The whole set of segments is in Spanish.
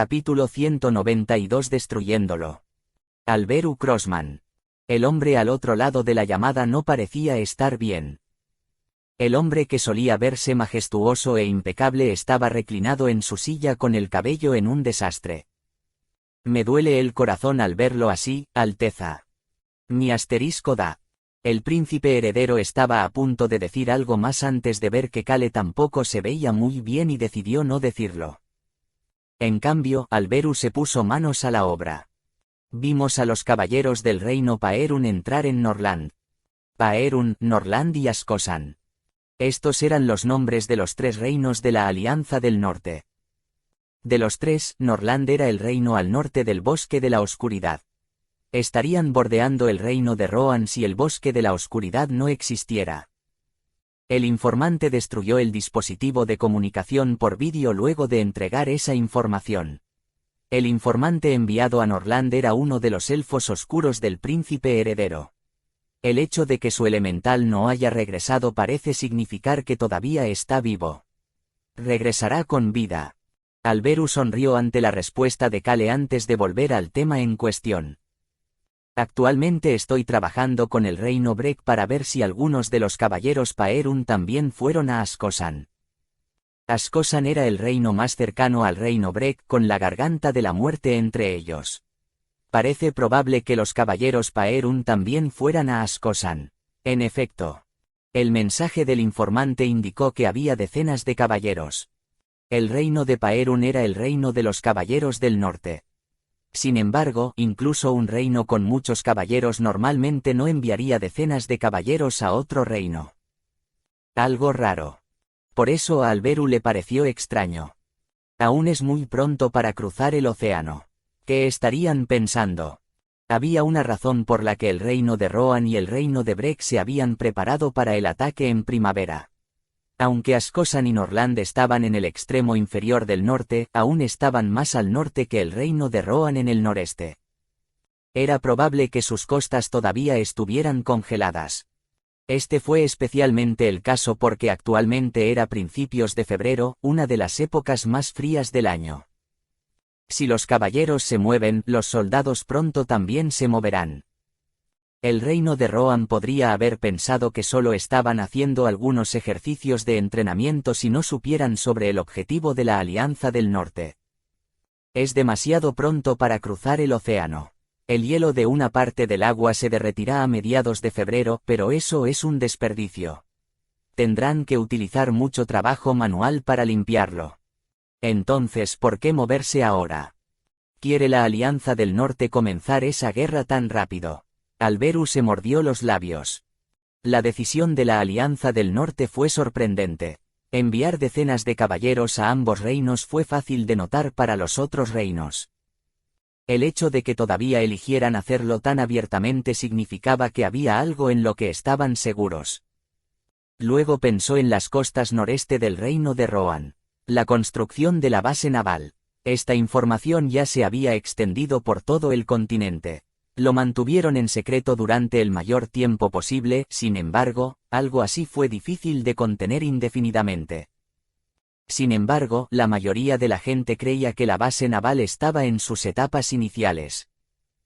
Capítulo 192 Destruyéndolo. Alberu Crossman. El hombre al otro lado de la llamada no parecía estar bien. El hombre que solía verse majestuoso e impecable estaba reclinado en su silla con el cabello en un desastre. Me duele el corazón al verlo así, Alteza. Mi asterisco da. El príncipe heredero estaba a punto de decir algo más antes de ver que Kale tampoco se veía muy bien y decidió no decirlo. En cambio, Alberu se puso manos a la obra. Vimos a los caballeros del reino Paerun entrar en Norland. Paerun, Norland y Askosan. Estos eran los nombres de los tres reinos de la Alianza del Norte. De los tres, Norland era el reino al norte del Bosque de la Oscuridad. Estarían bordeando el reino de Rohan si el Bosque de la Oscuridad no existiera. El informante destruyó el dispositivo de comunicación por vídeo luego de entregar esa información. El informante enviado a Norland era uno de los elfos oscuros del príncipe heredero. El hecho de que su elemental no haya regresado parece significar que todavía está vivo. Regresará con vida. Alberu sonrió ante la respuesta de Kale antes de volver al tema en cuestión. Actualmente estoy trabajando con el reino Breck para ver si algunos de los caballeros Paerun también fueron a Askosan. Askosan era el reino más cercano al reino Breck, con la garganta de la muerte entre ellos. Parece probable que los caballeros Paerun también fueran a Askosan. En efecto. El mensaje del informante indicó que había decenas de caballeros. El reino de Paerun era el reino de los caballeros del norte. Sin embargo, incluso un reino con muchos caballeros normalmente no enviaría decenas de caballeros a otro reino. Algo raro. Por eso a Alberu le pareció extraño. Aún es muy pronto para cruzar el océano. ¿Qué estarían pensando? Había una razón por la que el reino de Rohan y el reino de Breck se habían preparado para el ataque en primavera. Aunque Askosan y Norland estaban en el extremo inferior del norte, aún estaban más al norte que el reino de Rohan en el noreste. Era probable que sus costas todavía estuvieran congeladas. Este fue especialmente el caso porque actualmente era principios de febrero, una de las épocas más frías del año. Si los caballeros se mueven, los soldados pronto también se moverán. El reino de Rohan podría haber pensado que solo estaban haciendo algunos ejercicios de entrenamiento si no supieran sobre el objetivo de la Alianza del Norte. Es demasiado pronto para cruzar el océano. El hielo de una parte del agua se derretirá a mediados de febrero, pero eso es un desperdicio. Tendrán que utilizar mucho trabajo manual para limpiarlo. Entonces, ¿por qué moverse ahora? ¿Quiere la Alianza del Norte comenzar esa guerra tan rápido? Alberu se mordió los labios. La decisión de la Alianza del Norte fue sorprendente. Enviar decenas de caballeros a ambos reinos fue fácil de notar para los otros reinos. El hecho de que todavía eligieran hacerlo tan abiertamente significaba que había algo en lo que estaban seguros. Luego pensó en las costas noreste del reino de Rohan. La construcción de la base naval. Esta información ya se había extendido por todo el continente. Lo mantuvieron en secreto durante el mayor tiempo posible, sin embargo, algo así fue difícil de contener indefinidamente. Sin embargo, la mayoría de la gente creía que la base naval estaba en sus etapas iniciales.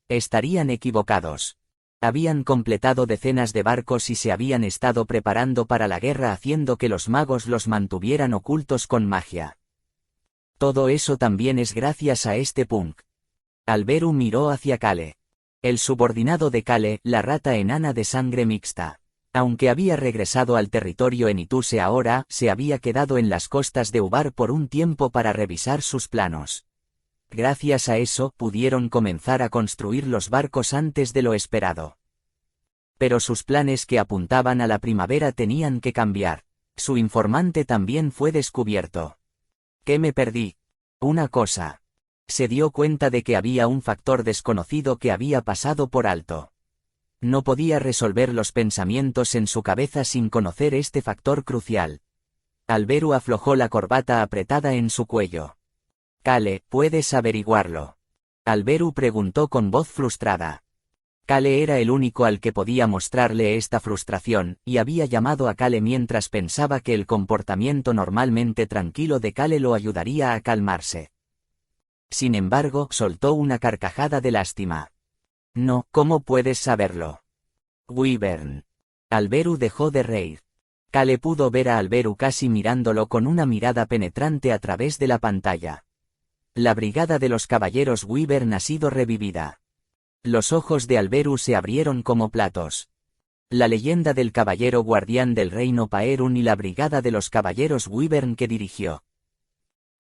Estarían equivocados. Habían completado decenas de barcos y se habían estado preparando para la guerra haciendo que los magos los mantuvieran ocultos con magia. Todo eso también es gracias a este punk. Alberu miró hacia Kale. El subordinado de Kale, la rata enana de sangre mixta. Aunque había regresado al territorio en Ituse ahora, se había quedado en las costas de Ubar por un tiempo para revisar sus planos. Gracias a eso, pudieron comenzar a construir los barcos antes de lo esperado. Pero sus planes que apuntaban a la primavera tenían que cambiar. Su informante también fue descubierto. ¿Qué me perdí? Una cosa. Se dio cuenta de que había un factor desconocido que había pasado por alto. No podía resolver los pensamientos en su cabeza sin conocer este factor crucial. Alberu aflojó la corbata apretada en su cuello. Kale, ¿puedes averiguarlo? Alberu preguntó con voz frustrada. Kale era el único al que podía mostrarle esta frustración, y había llamado a Kale mientras pensaba que el comportamiento normalmente tranquilo de Kale lo ayudaría a calmarse. Sin embargo, soltó una carcajada de lástima. No, ¿cómo puedes saberlo? Wyvern. Alberu dejó de reír. Kale pudo ver a Alberu casi mirándolo con una mirada penetrante a través de la pantalla. La brigada de los caballeros Wyvern ha sido revivida. Los ojos de Alberu se abrieron como platos. La leyenda del caballero guardián del reino Paerun y la brigada de los caballeros Wyvern que dirigió.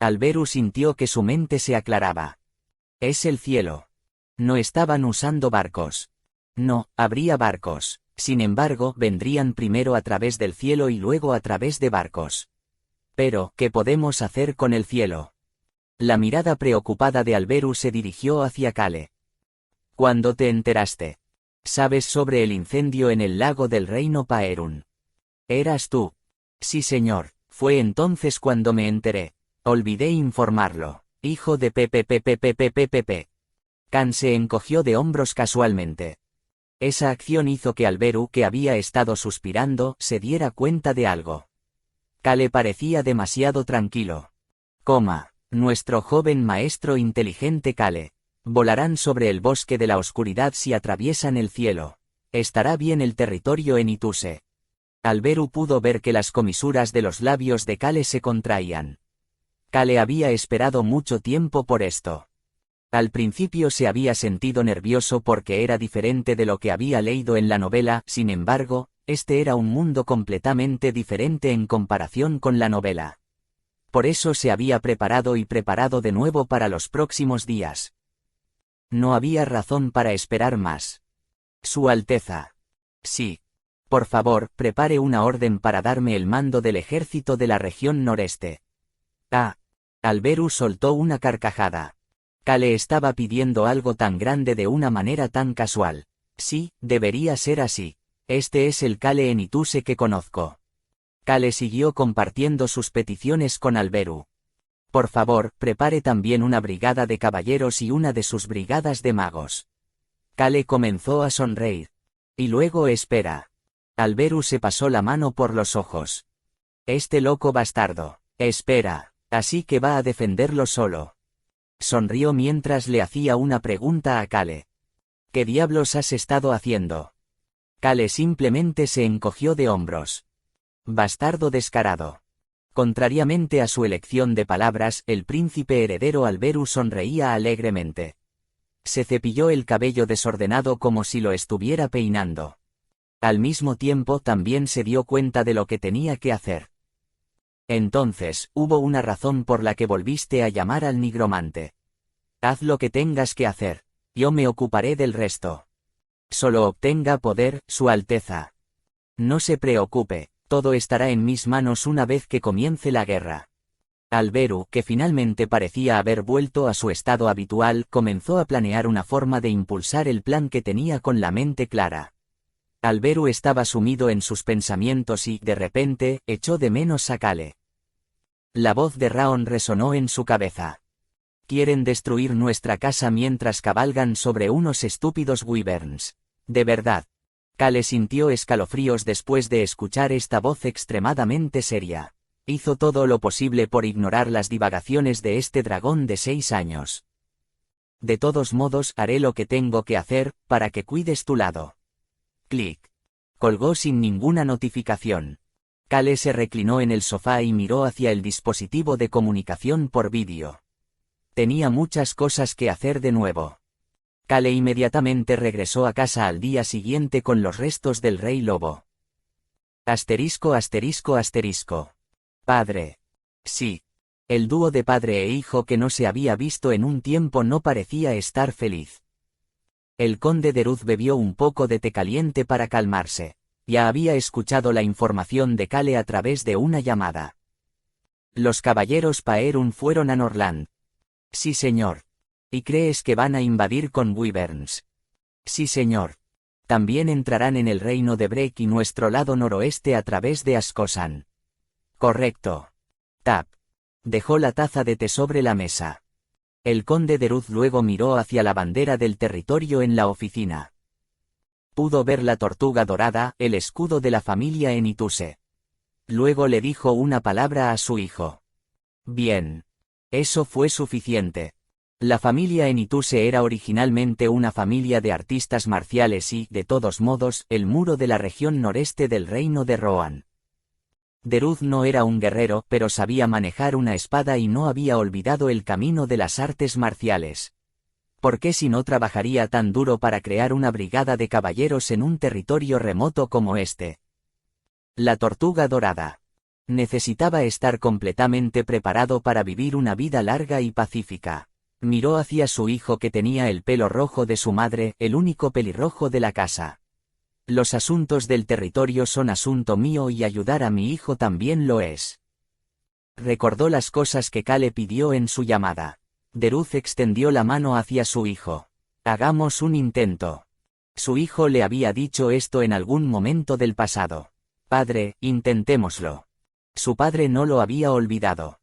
Alberu sintió que su mente se aclaraba. Es el cielo. No estaban usando barcos. No, habría barcos. Sin embargo, vendrían primero a través del cielo y luego a través de barcos. Pero, ¿qué podemos hacer con el cielo? La mirada preocupada de Alberu se dirigió hacia Kale. ¿Cuándo te enteraste? ¿Sabes sobre el incendio en el lago del reino Paerun? ¿Eras tú? Sí, señor, fue entonces cuando me enteré. Olvidé informarlo. Hijo de Pepe. Khan se encogió de hombros casualmente. Esa acción hizo que Alberu, que había estado suspirando, se diera cuenta de algo. Kale parecía demasiado tranquilo. Nuestro joven maestro inteligente Kale. Volarán sobre el bosque de la oscuridad si atraviesan el cielo. Estará bien el territorio en Ituse. Alberu pudo ver que las comisuras de los labios de Kale se contraían. Kale había esperado mucho tiempo por esto. Al principio se había sentido nervioso porque era diferente de lo que había leído en la novela, sin embargo, este era un mundo completamente diferente en comparación con la novela. Por eso se había preparado de nuevo para los próximos días. No había razón para esperar más. Su Alteza. Sí. Por favor, prepare una orden para darme el mando del ejército de la región noreste. Alberu soltó una carcajada. Kale estaba pidiendo algo tan grande de una manera tan casual. Sí, debería ser así. Este es el Kale en Ituse que conozco. Kale siguió compartiendo sus peticiones con Alberu. Por favor, prepare también una brigada de caballeros y una de sus brigadas de magos. Kale comenzó a sonreír. Y luego espera. Alberu se pasó la mano por los ojos. Este loco bastardo. Espera, así que va a defenderlo solo. Sonrió mientras le hacía una pregunta a Kale. ¿Qué diablos has estado haciendo? Kale simplemente se encogió de hombros. Bastardo descarado. Contrariamente a su elección de palabras, el príncipe heredero Alberu sonreía alegremente. Se cepilló el cabello desordenado como si lo estuviera peinando. Al mismo tiempo también se dio cuenta de lo que tenía que hacer. Entonces, hubo una razón por la que volviste a llamar al nigromante. Haz lo que tengas que hacer. Yo me ocuparé del resto. Solo obtenga poder, Su Alteza. No se preocupe, todo estará en mis manos una vez que comience la guerra. Alberu, que finalmente parecía haber vuelto a su estado habitual, comenzó a planear una forma de impulsar el plan que tenía con la mente clara. Alberu estaba sumido en sus pensamientos y, de repente, echó de menos a Kale. La voz de Raon resonó en su cabeza. Quieren destruir nuestra casa mientras cabalgan sobre unos estúpidos wyverns. De verdad. Kale sintió escalofríos después de escuchar esta voz extremadamente seria. Hizo todo lo posible por ignorar las divagaciones de este dragón de 6 años. De todos modos, haré lo que tengo que hacer, para que cuides tu lado. Clic. Colgó sin ninguna notificación. Kale se reclinó en el sofá y miró hacia el dispositivo de comunicación por vídeo. Tenía muchas cosas que hacer de nuevo. Kale inmediatamente regresó a casa al día siguiente con los restos del rey lobo. Asterisco. Padre. Sí. El dúo de padre e hijo que no se había visto en un tiempo no parecía estar feliz. El conde de Ruz bebió un poco de té caliente para calmarse. Ya había escuchado la información de Kale a través de una llamada. Los caballeros Paerun fueron a Norland. Sí, señor. ¿Y crees que van a invadir con wyverns? Sí, señor. También entrarán en el reino de Break y nuestro lado noroeste a través de Ascosan. Correcto. Tap. Dejó la taza de té sobre la mesa. El conde de Ruz luego miró hacia la bandera del territorio en la oficina. Pudo ver la tortuga dorada, el escudo de la familia en Ituse. Luego le dijo una palabra a su hijo. Bien. Eso fue suficiente. La familia Enituse era originalmente una familia de artistas marciales y, de todos modos, el muro de la región noreste del reino de Rohan. Deruz no era un guerrero, pero sabía manejar una espada y no había olvidado el camino de las artes marciales. ¿Por qué si no trabajaría tan duro para crear una brigada de caballeros en un territorio remoto como este? La tortuga dorada. Necesitaba estar completamente preparado para vivir una vida larga y pacífica. Miró hacia su hijo que tenía el pelo rojo de su madre, el único pelirrojo de la casa. Los asuntos del territorio son asunto mío y ayudar a mi hijo también lo es. Recordó las cosas que Kale pidió en su llamada. Deruz extendió la mano hacia su hijo. Hagamos un intento. Su hijo le había dicho esto en algún momento del pasado. Padre, intentémoslo. Su padre no lo había olvidado.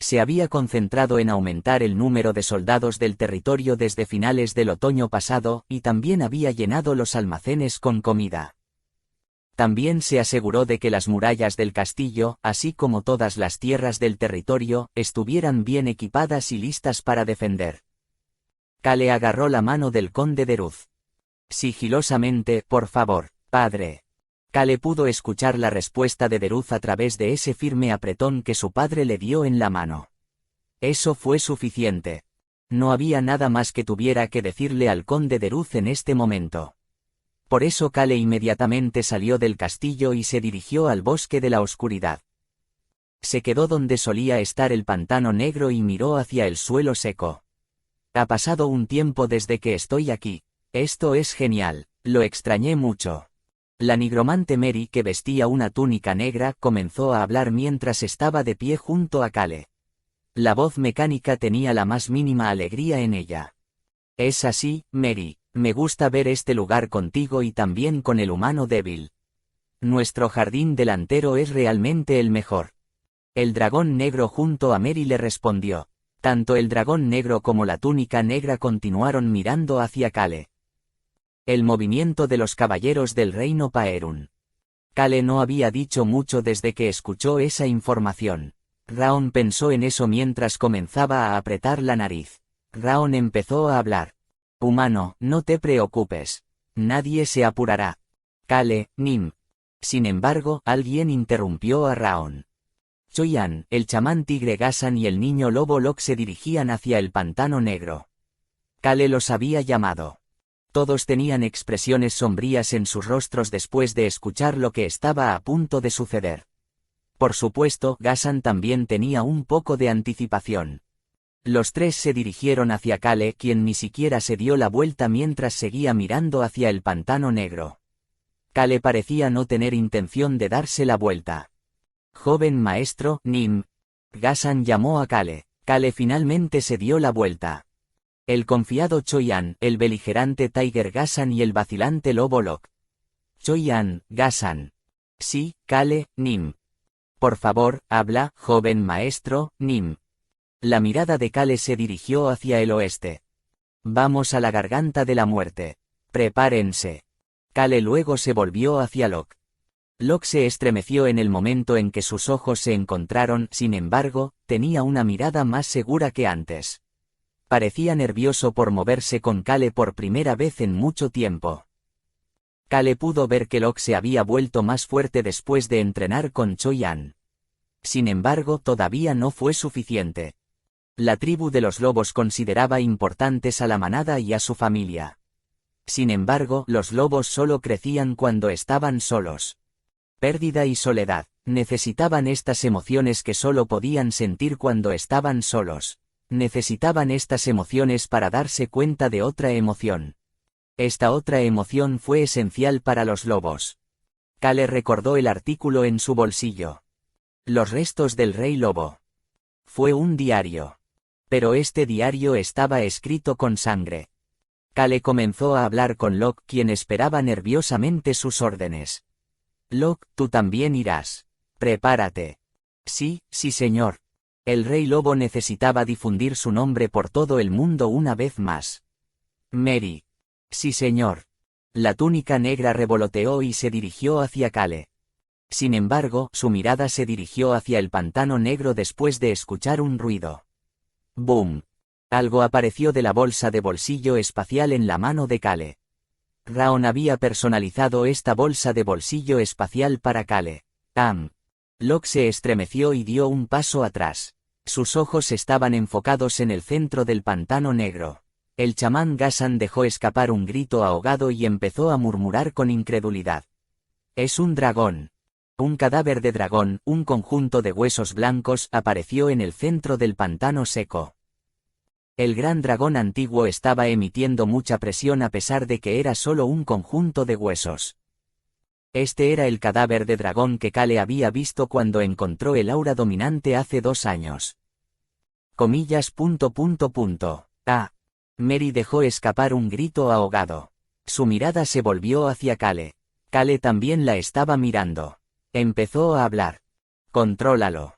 Se había concentrado en aumentar el número de soldados del territorio desde finales del otoño pasado, y también había llenado los almacenes con comida. También se aseguró de que las murallas del castillo, así como todas las tierras del territorio, estuvieran bien equipadas y listas para defender. Kale agarró la mano del conde Deruz. Sigilosamente, por favor, padre. Kale pudo escuchar la respuesta de Deruz a través de ese firme apretón que su padre le dio en la mano. Eso fue suficiente. No había nada más que tuviera que decirle al conde Deruz en este momento. Por eso Kale inmediatamente salió del castillo y se dirigió al bosque de la oscuridad. Se quedó donde solía estar el pantano negro y miró hacia el suelo seco. Ha pasado un tiempo desde que estoy aquí. Esto es genial, lo extrañé mucho. La nigromante Mary, que vestía una túnica negra, comenzó a hablar mientras estaba de pie junto a Kale. La voz mecánica tenía la más mínima alegría en ella. Es así, Mary, me gusta ver este lugar contigo y también con el humano débil. Nuestro jardín delantero es realmente el mejor. El dragón negro junto a Mary le respondió. Tanto el dragón negro como la túnica negra continuaron mirando hacia Kale. El movimiento de los caballeros del reino Paerun. Kale no había dicho mucho desde que escuchó esa información. Raon pensó en eso mientras comenzaba a apretar la nariz. Raon empezó a hablar. Humano, no te preocupes. Nadie se apurará. Kale, Nim. Sin embargo, alguien interrumpió a Raon. Choyan, el chamán tigre Gasan y el niño lobo Lok se dirigían hacia el pantano negro. Kale los había llamado. Todos tenían expresiones sombrías en sus rostros después de escuchar lo que estaba a punto de suceder. Por supuesto, Gasan también tenía un poco de anticipación. Los tres se dirigieron hacia Kale, quien ni siquiera se dio la vuelta mientras seguía mirando hacia el pantano negro. Kale parecía no tener intención de darse la vuelta. Joven maestro, Nim. Gasan llamó a Kale. Kale finalmente se dio la vuelta. El confiado Choyan, el beligerante Tiger Gasan y el vacilante lobo Lok. Choyan, Gasan. Sí, Kale, Nim. Por favor, habla, joven maestro, Nim. La mirada de Kale se dirigió hacia el oeste. Vamos a la garganta de la muerte. Prepárense. Kale luego se volvió hacia Lok. Lok se estremeció en el momento en que sus ojos se encontraron, sin embargo, tenía una mirada más segura que antes. Parecía nervioso por moverse con Kale por primera vez en mucho tiempo. Kale pudo ver que Lok se había vuelto más fuerte después de entrenar con Choyan. Sin embargo, todavía no fue suficiente. La tribu de los lobos consideraba importantes a la manada y a su familia. Sin embargo, los lobos solo crecían cuando estaban solos. Pérdida y soledad. Necesitaban estas emociones que solo podían sentir cuando estaban solos. Necesitaban estas emociones para darse cuenta de otra emoción. Esta otra emoción fue esencial para los lobos. Kale recordó el artículo en su bolsillo. Los restos del rey lobo. Fue un diario. Pero este diario estaba escrito con sangre. Kale comenzó a hablar con Lok, quien esperaba nerviosamente sus órdenes. Lok, tú también irás. Prepárate. Sí, sí señor. El rey lobo necesitaba difundir su nombre por todo el mundo una vez más. Mary. Sí señor. La túnica negra revoloteó y se dirigió hacia Kale. Sin embargo, su mirada se dirigió hacia el pantano negro después de escuchar un ruido. ¡Boom! Algo apareció de la bolsa de bolsillo espacial en la mano de Kale. Raon había personalizado esta bolsa de bolsillo espacial para Kale. Locke se estremeció y dio un paso atrás. Sus ojos estaban enfocados en el centro del pantano negro. El chamán Ghassan dejó escapar un grito ahogado y empezó a murmurar con incredulidad. «Es un dragón». Un cadáver de dragón, un conjunto de huesos blancos, apareció en el centro del pantano seco. El gran dragón antiguo estaba emitiendo mucha presión a pesar de que era solo un conjunto de huesos. Este era el cadáver de dragón que Kale había visto cuando encontró el aura dominante hace 2 años. Mary dejó escapar un grito ahogado. Su mirada se volvió hacia Kale. Kale también la estaba mirando. Empezó a hablar. «Contrólalo».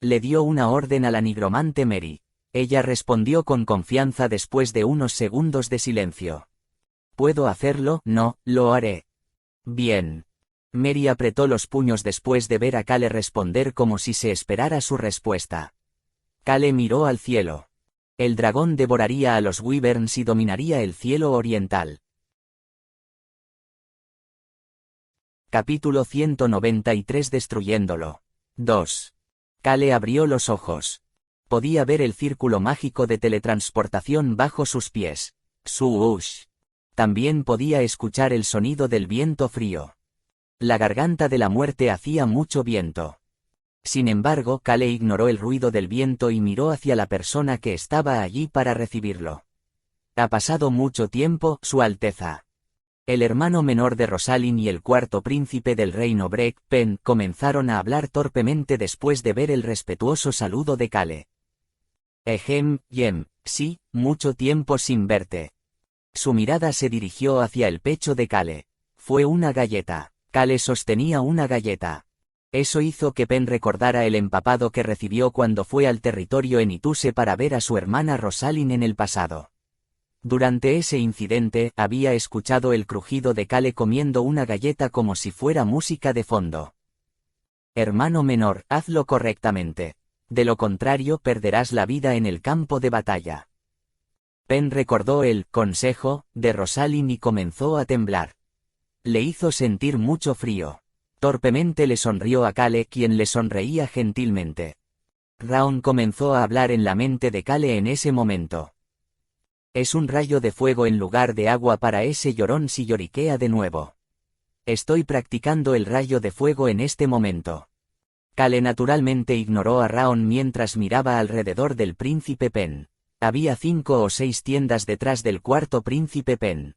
Le dio una orden a la nigromante Mary. Ella respondió con confianza después de unos segundos de silencio. «¿Puedo hacerlo? No, lo haré». «Bien». Mary apretó los puños después de ver a Kale responder como si se esperara su respuesta. Kale miró al cielo. El dragón devoraría a los wyverns y dominaría el cielo oriental. Capítulo 193 Destruyéndolo. 2. Kale abrió los ojos. Podía ver el círculo mágico de teletransportación bajo sus pies. Swoosh. También podía escuchar el sonido del viento frío. La garganta de la muerte hacía mucho viento. Sin embargo, Kale ignoró el ruido del viento y miró hacia la persona que estaba allí para recibirlo. «Ha pasado mucho tiempo, Su Alteza». El hermano menor de Rosalind y el cuarto príncipe del reino Breck, Pen, comenzaron a hablar torpemente después de ver el respetuoso saludo de Kale. Yem, sí, mucho tiempo sin verte». Su mirada se dirigió hacia el pecho de Kale. Fue una galleta. Kale sostenía una galleta. Eso hizo que Pen recordara el empapado que recibió cuando fue al territorio Enituse para ver a su hermana Rosalind en el pasado. Durante ese incidente, había escuchado el crujido de Kale comiendo una galleta como si fuera música de fondo. «Hermano menor, hazlo correctamente. De lo contrario perderás la vida en el campo de batalla». Pen recordó el «consejo» de Rosalind y comenzó a temblar. Le hizo sentir mucho frío. Torpemente le sonrió a Kale, quien le sonreía gentilmente. Raon comenzó a hablar en la mente de Kale en ese momento. «Es un rayo de fuego en lugar de agua para ese llorón si lloriquea de nuevo. Estoy practicando el rayo de fuego en este momento». Kale naturalmente ignoró a Raon mientras miraba alrededor del príncipe Pen. Había 5 o 6 tiendas detrás del cuarto príncipe Pen.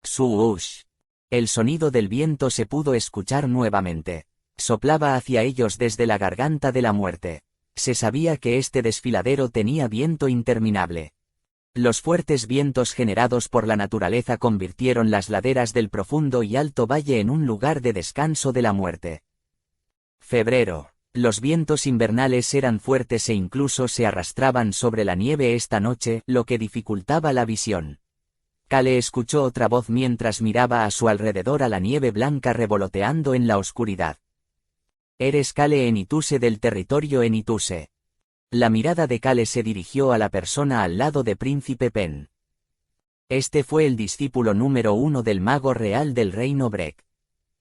Swoosh. El sonido del viento se pudo escuchar nuevamente. Soplaba hacia ellos desde la garganta de la muerte. Se sabía que este desfiladero tenía viento interminable. Los fuertes vientos generados por la naturaleza convirtieron las laderas del profundo y alto valle en un lugar de descanso de la muerte. Febrero. Los vientos invernales eran fuertes e incluso se arrastraban sobre la nieve esta noche, lo que dificultaba la visión. Kale escuchó otra voz mientras miraba a su alrededor a la nieve blanca revoloteando en la oscuridad. «Eres Kale Enituse del territorio Enituse». La mirada de Kale se dirigió a la persona al lado de Príncipe Pen. Este fue el discípulo número 1 del mago real del reino Breck.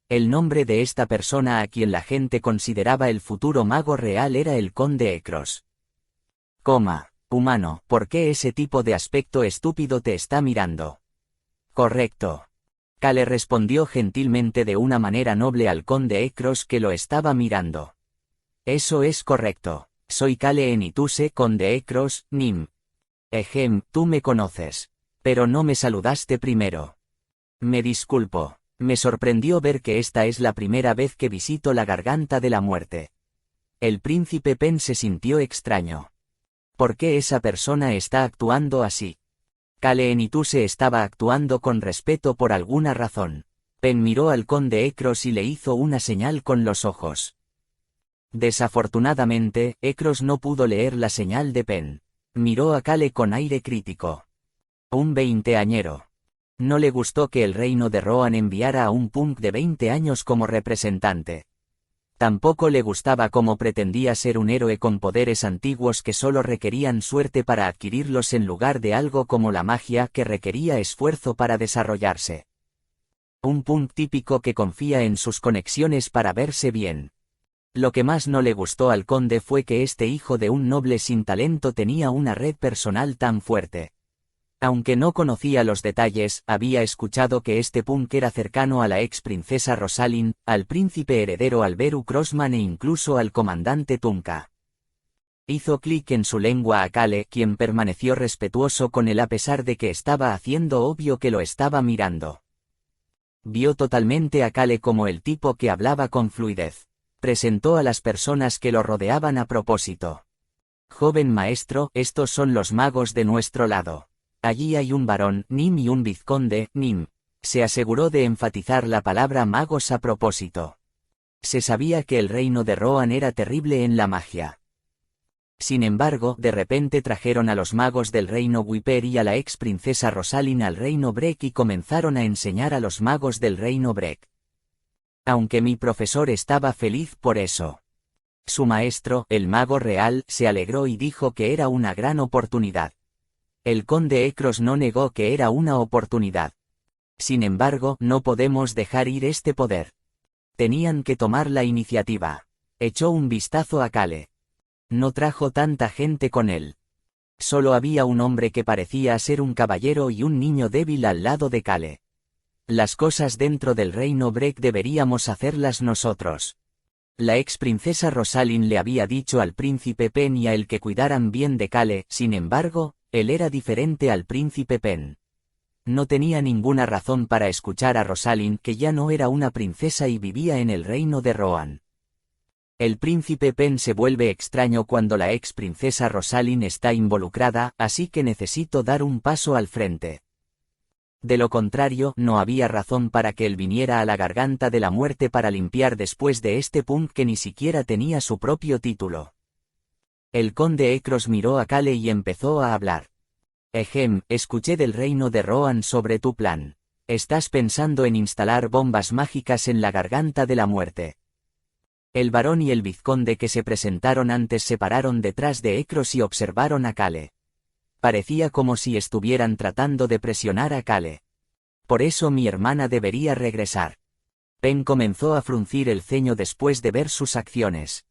El nombre de esta persona a quien la gente consideraba el futuro mago real era el conde Ekros. Humano, ¿por qué ese tipo de aspecto estúpido te está mirando? Correcto. Kale respondió gentilmente de una manera noble al conde Ekros que lo estaba mirando. Eso es correcto. Soy Kale Enituse, conde Ekros, Nim. Tú me conoces. Pero no me saludaste primero. Me disculpo. Me sorprendió ver que esta es la primera vez que visito la garganta de la muerte. El príncipe Pen se sintió extraño. ¿Por qué esa persona está actuando así? Kale Enituse estaba actuando con respeto por alguna razón. Pen miró al conde Ekros y le hizo una señal con los ojos. Desafortunadamente, Ekros no pudo leer la señal de Pen. Miró a Kale con aire crítico. Un veinteañero. No le gustó que el reino de Rohan enviara a un punk de 20 años como representante. Tampoco le gustaba cómo pretendía ser un héroe con poderes antiguos que solo requerían suerte para adquirirlos en lugar de algo como la magia que requería esfuerzo para desarrollarse. Un punk típico que confía en sus conexiones para verse bien. Lo que más no le gustó al conde fue que este hijo de un noble sin talento tenía una red personal tan fuerte. Aunque no conocía los detalles, había escuchado que este punk era cercano a la ex princesa Rosalind, al príncipe heredero Alberu Crossman e incluso al comandante Tunka. Hizo clic en su lengua a Kale, quien permaneció respetuoso con él a pesar de que estaba haciendo obvio que lo estaba mirando. Vio totalmente a Kale como el tipo que hablaba con fluidez. Presentó a las personas que lo rodeaban a propósito. Joven maestro, estos son los magos de nuestro lado. Allí hay un barón, Nim, y un vizconde, Nim. Se aseguró de enfatizar la palabra magos a propósito. Se sabía que el reino de Rohan era terrible en la magia. Sin embargo, de repente trajeron a los magos del reino Wiper y a la ex princesa Rosalind al reino Breck y comenzaron a enseñar a los magos del reino Breck. Aunque mi profesor estaba feliz por eso. Su maestro, el mago real, se alegró y dijo que era una gran oportunidad. El conde Ekros no negó que era una oportunidad. Sin embargo, no podemos dejar ir este poder. Tenían que tomar la iniciativa. Echó un vistazo a Kale. No trajo tanta gente con él. Solo había un hombre que parecía ser un caballero y un niño débil al lado de Kale. Las cosas dentro del reino Breck deberíamos hacerlas nosotros. La ex princesa Rosalind le había dicho al príncipe Pen y a él que cuidaran bien de Kale, sin embargo, él era diferente al príncipe Pen. No tenía ninguna razón para escuchar a Rosalind, que ya no era una princesa y vivía en el reino de Rohan. El príncipe Pen se vuelve extraño cuando la ex princesa Rosalind está involucrada, así que necesito dar un paso al frente. De lo contrario, no había razón para que él viniera a la garganta de la muerte para limpiar después de este punk que ni siquiera tenía su propio título. El conde Ekros miró a Kale y empezó a hablar. Escuché del reino de Rohan sobre tu plan. Estás pensando en instalar bombas mágicas en la garganta de la muerte. El barón y el vizconde que se presentaron antes se pararon detrás de Ekros y observaron a Kale. Parecía como si estuvieran tratando de presionar a Kale. Por eso mi hermana debería regresar. Pen comenzó a fruncir el ceño después de ver sus acciones.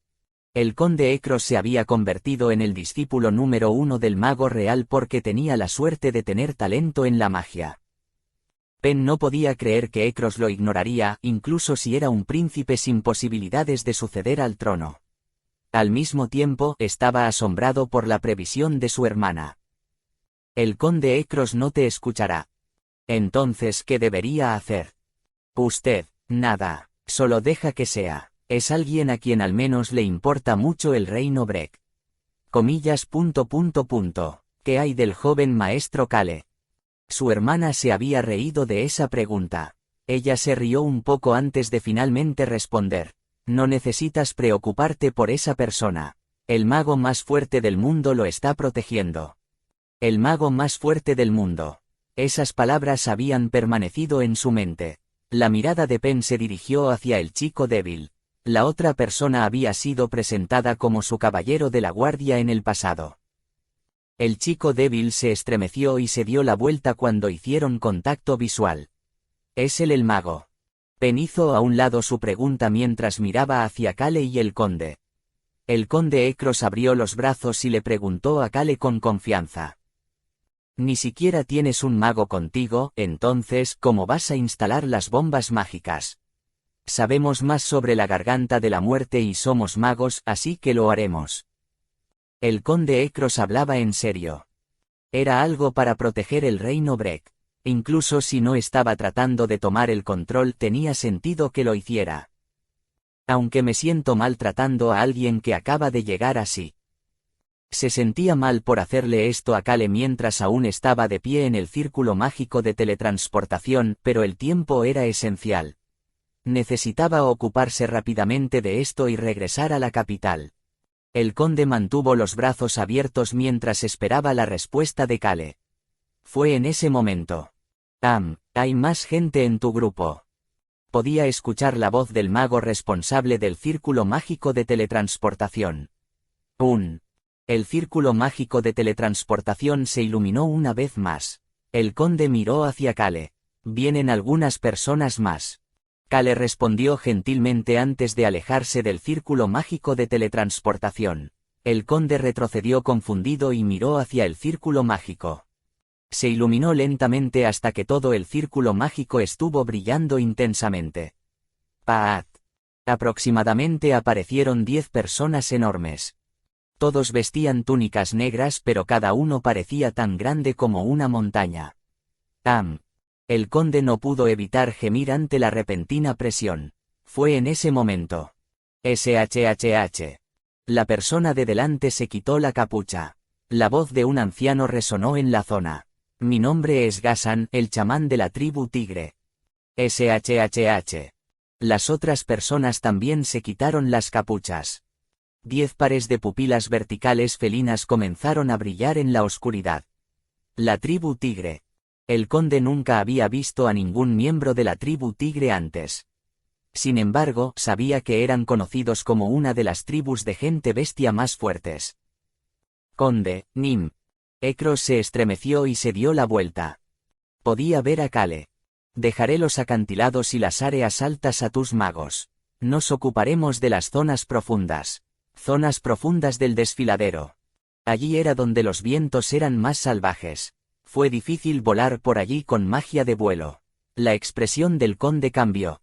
El conde Ekros se había convertido en el discípulo número 1 del mago real porque tenía la suerte de tener talento en la magia. Pen no podía creer que Ekros lo ignoraría, incluso si era un príncipe sin posibilidades de suceder al trono. Al mismo tiempo, estaba asombrado por la previsión de su hermana. El conde Ekros no te escuchará. Entonces, ¿qué debería hacer? Usted, nada, solo deja que sea. Es alguien a quien al menos le importa mucho el reino Breck. Comillas. ¿Qué hay del joven maestro Kale? Su hermana se había reído de esa pregunta. Ella se rió un poco antes de finalmente responder. No necesitas preocuparte por esa persona. El mago más fuerte del mundo lo está protegiendo. El mago más fuerte del mundo. Esas palabras habían permanecido en su mente. La mirada de Pen se dirigió hacia el chico débil. La otra persona había sido presentada como su caballero de la guardia en el pasado. El chico débil se estremeció y se dio la vuelta cuando hicieron contacto visual. ¿Es él el mago? Pen hizo a un lado su pregunta mientras miraba hacia Kale y el conde. El conde Ekros abrió los brazos y le preguntó a Kale con confianza. Ni siquiera tienes un mago contigo, entonces, ¿cómo vas a instalar las bombas mágicas? Sabemos más sobre la garganta de la muerte y somos magos, así que lo haremos. El conde Ekros hablaba en serio. Era algo para proteger el reino Breck. Incluso si no estaba tratando de tomar el control, tenía sentido que lo hiciera. Aunque me siento mal tratando a alguien que acaba de llegar así. Se sentía mal por hacerle esto a Kale mientras aún estaba de pie en el círculo mágico de teletransportación, pero el tiempo era esencial. Necesitaba ocuparse rápidamente de esto y regresar a la capital. El conde mantuvo los brazos abiertos mientras esperaba la respuesta de Kale. Fue en ese momento. Hay más gente en tu grupo. Podía escuchar la voz del mago responsable del círculo mágico de teletransportación. El círculo mágico de teletransportación se iluminó una vez más. El conde miró hacia Kale. Vienen algunas personas más. Kale respondió gentilmente antes de alejarse del círculo mágico de teletransportación. El conde retrocedió confundido y miró hacia el círculo mágico. Se iluminó lentamente hasta que todo el círculo mágico estuvo brillando intensamente. ¡Paat! Aproximadamente aparecieron 10 personas enormes. Todos vestían túnicas negras, pero cada uno parecía tan grande como una montaña. El conde no pudo evitar gemir ante la repentina presión. Fue en ese momento. SHHH. La persona de delante se quitó la capucha. La voz de un anciano resonó en la zona. Mi nombre es Ghassan, el chamán de la tribu Tigre. SHHH. Las otras personas también se quitaron las capuchas. 10 pares de pupilas verticales felinas comenzaron a brillar en la oscuridad. La tribu Tigre. El conde nunca había visto a ningún miembro de la tribu Tigre antes. Sin embargo, sabía que eran conocidos como una de las tribus de gente bestia más fuertes. Conde, Nim. Ekros se estremeció y se dio la vuelta. Podía ver a Kale. Dejaré los acantilados y las áreas altas a tus magos. Nos ocuparemos de las zonas profundas. Zonas profundas del desfiladero. Allí era donde los vientos eran más salvajes. Fue difícil volar por allí con magia de vuelo. La expresión del conde cambió.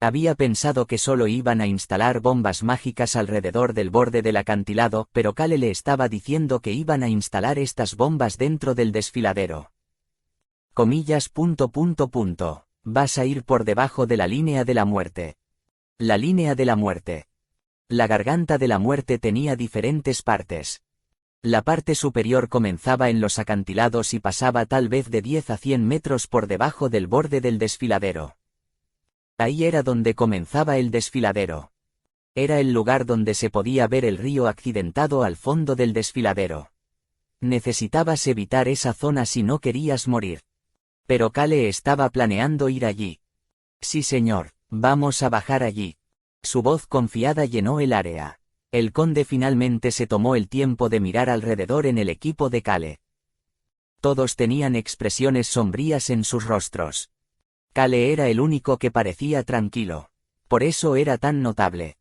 Había pensado que solo iban a instalar bombas mágicas alrededor del borde del acantilado, pero Kale le estaba diciendo que iban a instalar estas bombas dentro del desfiladero. Comillas. Vas a ir por debajo de la línea de la muerte. La línea de la muerte. La garganta de la muerte tenía diferentes partes. La parte superior comenzaba en los acantilados y pasaba tal vez de 10 a 100 metros por debajo del borde del desfiladero. Ahí era donde comenzaba el desfiladero. Era el lugar donde se podía ver el río accidentado al fondo del desfiladero. Necesitabas evitar esa zona si no querías morir. Pero Kale estaba planeando ir allí. Sí señor, vamos a bajar allí. Su voz confiada llenó el área. El conde finalmente se tomó el tiempo de mirar alrededor en el equipo de Kale. Todos tenían expresiones sombrías en sus rostros. Kale era el único que parecía tranquilo. Por eso era tan notable.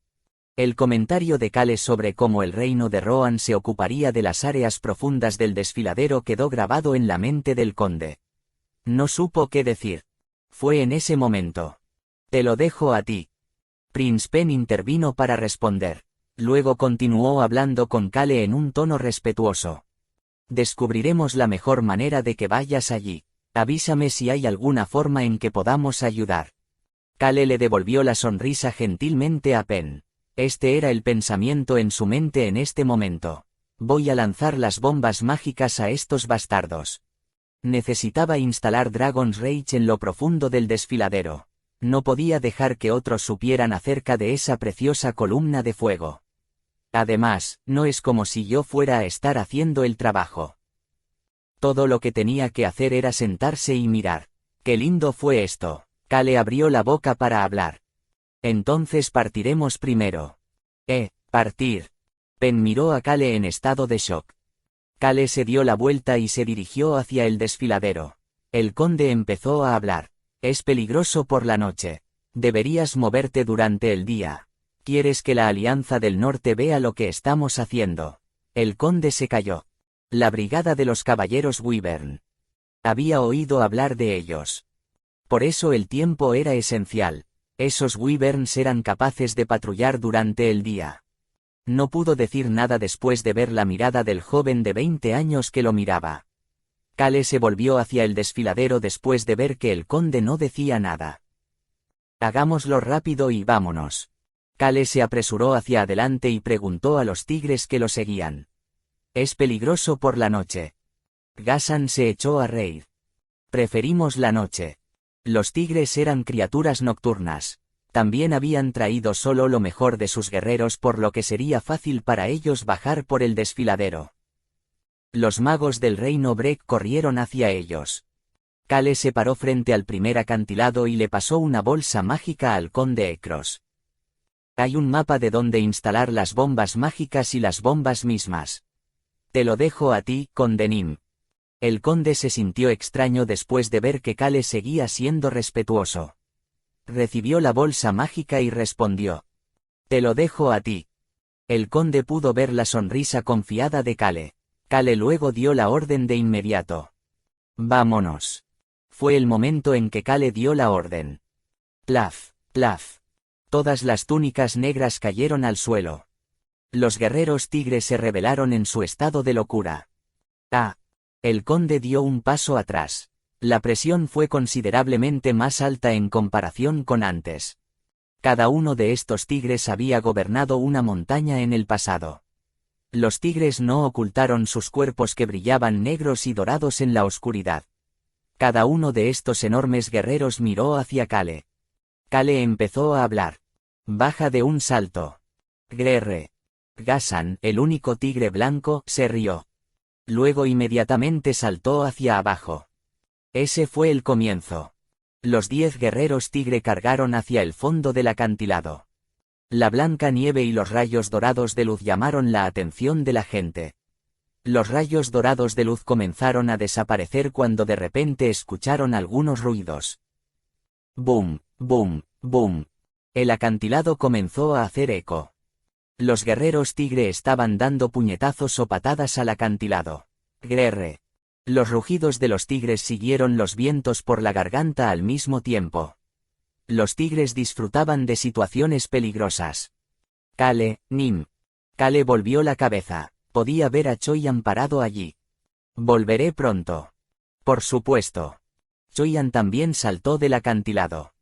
El comentario de Kale sobre cómo el reino de Rohan se ocuparía de las áreas profundas del desfiladero quedó grabado en la mente del conde. No supo qué decir. Fue en ese momento. Te lo dejo a ti. Prince Pen intervino para responder. Luego continuó hablando con Kale en un tono respetuoso. Descubriremos la mejor manera de que vayas allí. Avísame si hay alguna forma en que podamos ayudar. Kale le devolvió la sonrisa gentilmente a Pen. Este era el pensamiento en su mente en este momento. Voy a lanzar las bombas mágicas a estos bastardos. Necesitaba instalar Dragon's Rage en lo profundo del desfiladero. No podía dejar que otros supieran acerca de esa preciosa columna de fuego. Además, no es como si yo fuera a estar haciendo el trabajo. Todo lo que tenía que hacer era sentarse y mirar. ¡Qué lindo fue esto! Kale abrió la boca para hablar. Entonces partiremos primero. Partir. Pen miró a Kale en estado de shock. Kale se dio la vuelta y se dirigió hacia el desfiladero. El conde empezó a hablar. Es peligroso por la noche. Deberías moverte durante el día. ¿Quieres que la Alianza del Norte vea lo que estamos haciendo? El conde se calló. La brigada de los caballeros Wyvern. Había oído hablar de ellos. Por eso el tiempo era esencial. Esos Wyverns eran capaces de patrullar durante el día. No pudo decir nada después de ver la mirada del joven de 20 años que lo miraba. Kale se volvió hacia el desfiladero después de ver que el conde no decía nada. Hagámoslo rápido y vámonos. Kale se apresuró hacia adelante y preguntó a los tigres que lo seguían. Es peligroso por la noche. Ghassan se echó a reír. Preferimos la noche. Los tigres eran criaturas nocturnas. También habían traído solo lo mejor de sus guerreros, por lo que sería fácil para ellos bajar por el desfiladero. Los magos del reino Breck corrieron hacia ellos. Kale se paró frente al primer acantilado y le pasó una bolsa mágica al conde Ekros. Hay un mapa de dónde instalar las bombas mágicas y las bombas mismas. Te lo dejo a ti, conde Nim. El conde se sintió extraño después de ver que Kale seguía siendo respetuoso. Recibió la bolsa mágica y respondió. Te lo dejo a ti. El conde pudo ver la sonrisa confiada de Kale. Kale luego dio la orden de inmediato. Vámonos. Fue el momento en que Kale dio la orden. Plaf, plaf. Todas las túnicas negras cayeron al suelo. Los guerreros tigres se rebelaron en su estado de locura. El conde dio un paso atrás. La presión fue considerablemente más alta en comparación con antes. Cada uno de estos tigres había gobernado una montaña en el pasado. Los tigres no ocultaron sus cuerpos que brillaban negros y dorados en la oscuridad. Cada uno de estos enormes guerreros miró hacia Kale. Kale empezó a hablar. Baja de un salto. Grerre. Ghassan, el único tigre blanco, se rió. Luego inmediatamente saltó hacia abajo. Ese fue el comienzo. Los 10 guerreros tigre cargaron hacia el fondo del acantilado. La blanca nieve y los rayos dorados de luz llamaron la atención de la gente. Los rayos dorados de luz comenzaron a desaparecer cuando de repente escucharon algunos ruidos. Boom, boom, boom. El acantilado comenzó a hacer eco. Los guerreros tigre estaban dando puñetazos o patadas al acantilado. Grerre. Los rugidos de los tigres siguieron los vientos por la garganta al mismo tiempo. Los tigres disfrutaban de situaciones peligrosas. Kale, Nim. Kale volvió la cabeza. Podía ver a Choyan parado allí. Volveré pronto. Por supuesto. Choyan también saltó del acantilado.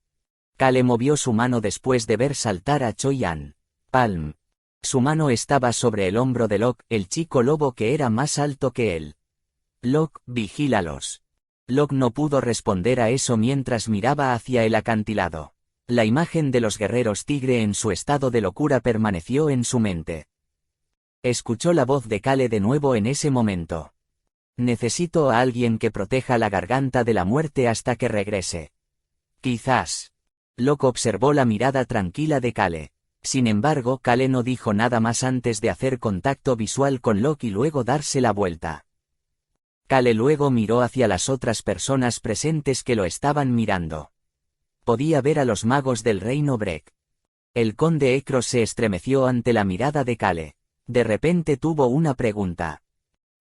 Kale movió su mano después de ver saltar a Choyan. Palm. Su mano estaba sobre el hombro de Locke, el chico lobo que era más alto que él. Locke, vigílalos. Locke no pudo responder a eso mientras miraba hacia el acantilado. La imagen de los guerreros tigre en su estado de locura permaneció en su mente. Escuchó la voz de Kale de nuevo en ese momento. Necesito a alguien que proteja la garganta de la muerte hasta que regrese. Quizás. Locke observó la mirada tranquila de Kale. Sin embargo, Kale no dijo nada más antes de hacer contacto visual con Locke y luego darse la vuelta. Kale luego miró hacia las otras personas presentes que lo estaban mirando. Podía ver a los magos del reino Breck. El conde Ekros se estremeció ante la mirada de Kale. De repente tuvo una pregunta.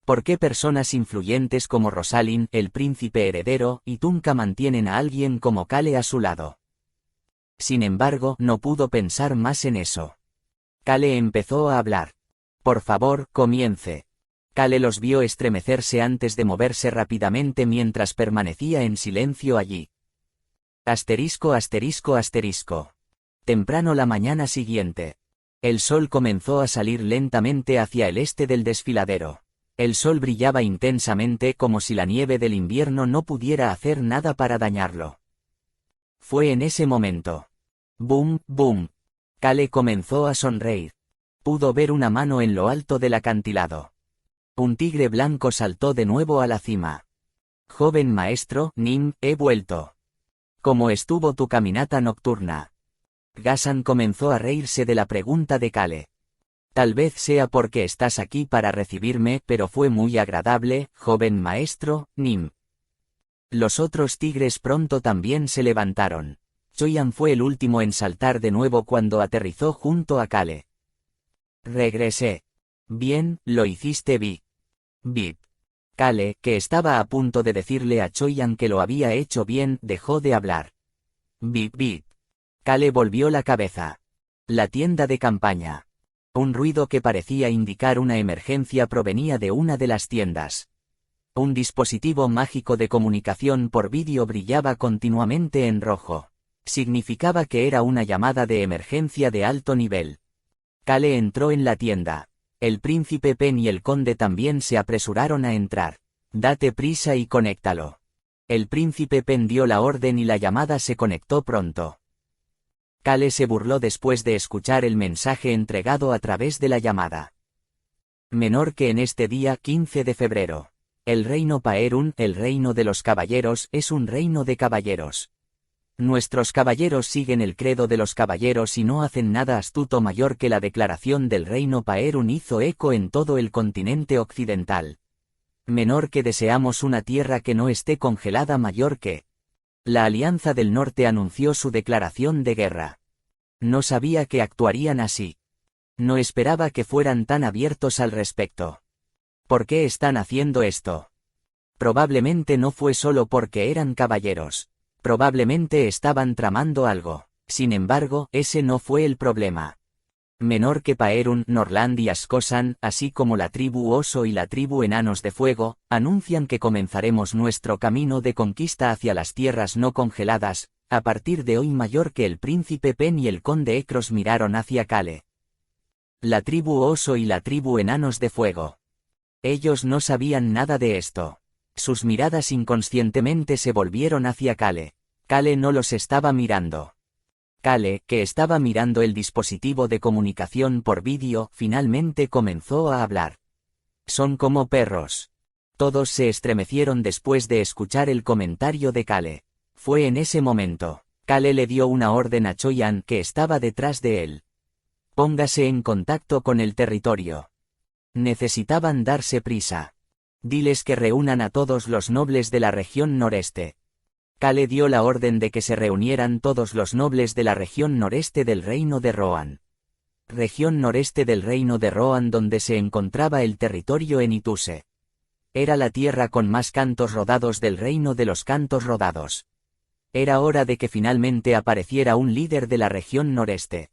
¿Por qué personas influyentes como Rosalind, el príncipe heredero, y Tunka mantienen a alguien como Kale a su lado? Sin embargo, no pudo pensar más en eso. Kale empezó a hablar. Por favor, comience. Kale los vio estremecerse antes de moverse rápidamente mientras permanecía en silencio allí. Asterisco asterisco asterisco. Temprano la mañana siguiente. El sol comenzó a salir lentamente hacia el este del desfiladero. El sol brillaba intensamente como si la nieve del invierno no pudiera hacer nada para dañarlo. Fue en ese momento. Boom, boom. Kale comenzó a sonreír. Pudo ver una mano en lo alto del acantilado. Un tigre blanco saltó de nuevo a la cima. Joven maestro, Nim, he vuelto. ¿Cómo estuvo tu caminata nocturna? Ghassan comenzó a reírse de la pregunta de Kale. Tal vez sea porque estás aquí para recibirme, pero fue muy agradable, joven maestro, Nim. Los otros tigres pronto también se levantaron. Choyan fue el último en saltar de nuevo cuando aterrizó junto a Kale. Regresé. Bien, lo hiciste Bip. Bip. Kale, que estaba a punto de decirle a Choyan que lo había hecho bien, dejó de hablar. Bip bip. Kale volvió la cabeza. La tienda de campaña. Un ruido que parecía indicar una emergencia provenía de una de las tiendas. Un dispositivo mágico de comunicación por vídeo brillaba continuamente en rojo. Significaba que era una llamada de emergencia de alto nivel. Kale entró en la tienda. El príncipe Pen y el conde también se apresuraron a entrar. Date prisa y conéctalo. El príncipe Pen dio la orden y la llamada se conectó pronto. Kale se burló después de escuchar el mensaje entregado a través de la llamada. Menor que en este día 15 de febrero. El reino Paerun, el reino de los caballeros, es un reino de caballeros. Nuestros caballeros siguen el credo de los caballeros y no hacen nada astuto mayor que la declaración del reino Paerun hizo eco en todo el continente occidental. Menor que deseamos una tierra que no esté congelada mayor que. La Alianza del Norte anunció su declaración de guerra. No sabía que actuarían así. No esperaba que fueran tan abiertos al respecto. ¿Por qué están haciendo esto? Probablemente no fue solo porque eran caballeros. Probablemente estaban tramando algo. Sin embargo, ese no fue el problema. Menor que Paerun, Norland y Ascosan, así como la tribu Oso y la tribu Enanos de Fuego, anuncian que comenzaremos nuestro camino de conquista hacia las tierras no congeladas, a partir de hoy mayor que el príncipe Pen y el conde Ekros miraron hacia Kale. La tribu Oso y la tribu Enanos de Fuego. Ellos no sabían nada de esto. Sus miradas inconscientemente se volvieron hacia Kale. Kale no los estaba mirando. Kale, que estaba mirando el dispositivo de comunicación por vídeo, finalmente comenzó a hablar. Son como perros. Todos se estremecieron después de escuchar el comentario de Kale. Fue en ese momento. Kale le dio una orden a Choyan, que estaba detrás de él. Póngase en contacto con el territorio. Necesitaban darse prisa. Diles que reúnan a todos los nobles de la región noreste. Kale dio la orden de que se reunieran todos los nobles de la región noreste del reino de Rohan. Región noreste del reino de Rohan donde se encontraba el territorio Enituse. Era la tierra con más cantos rodados del reino de los cantos rodados. Era hora de que finalmente apareciera un líder de la región noreste.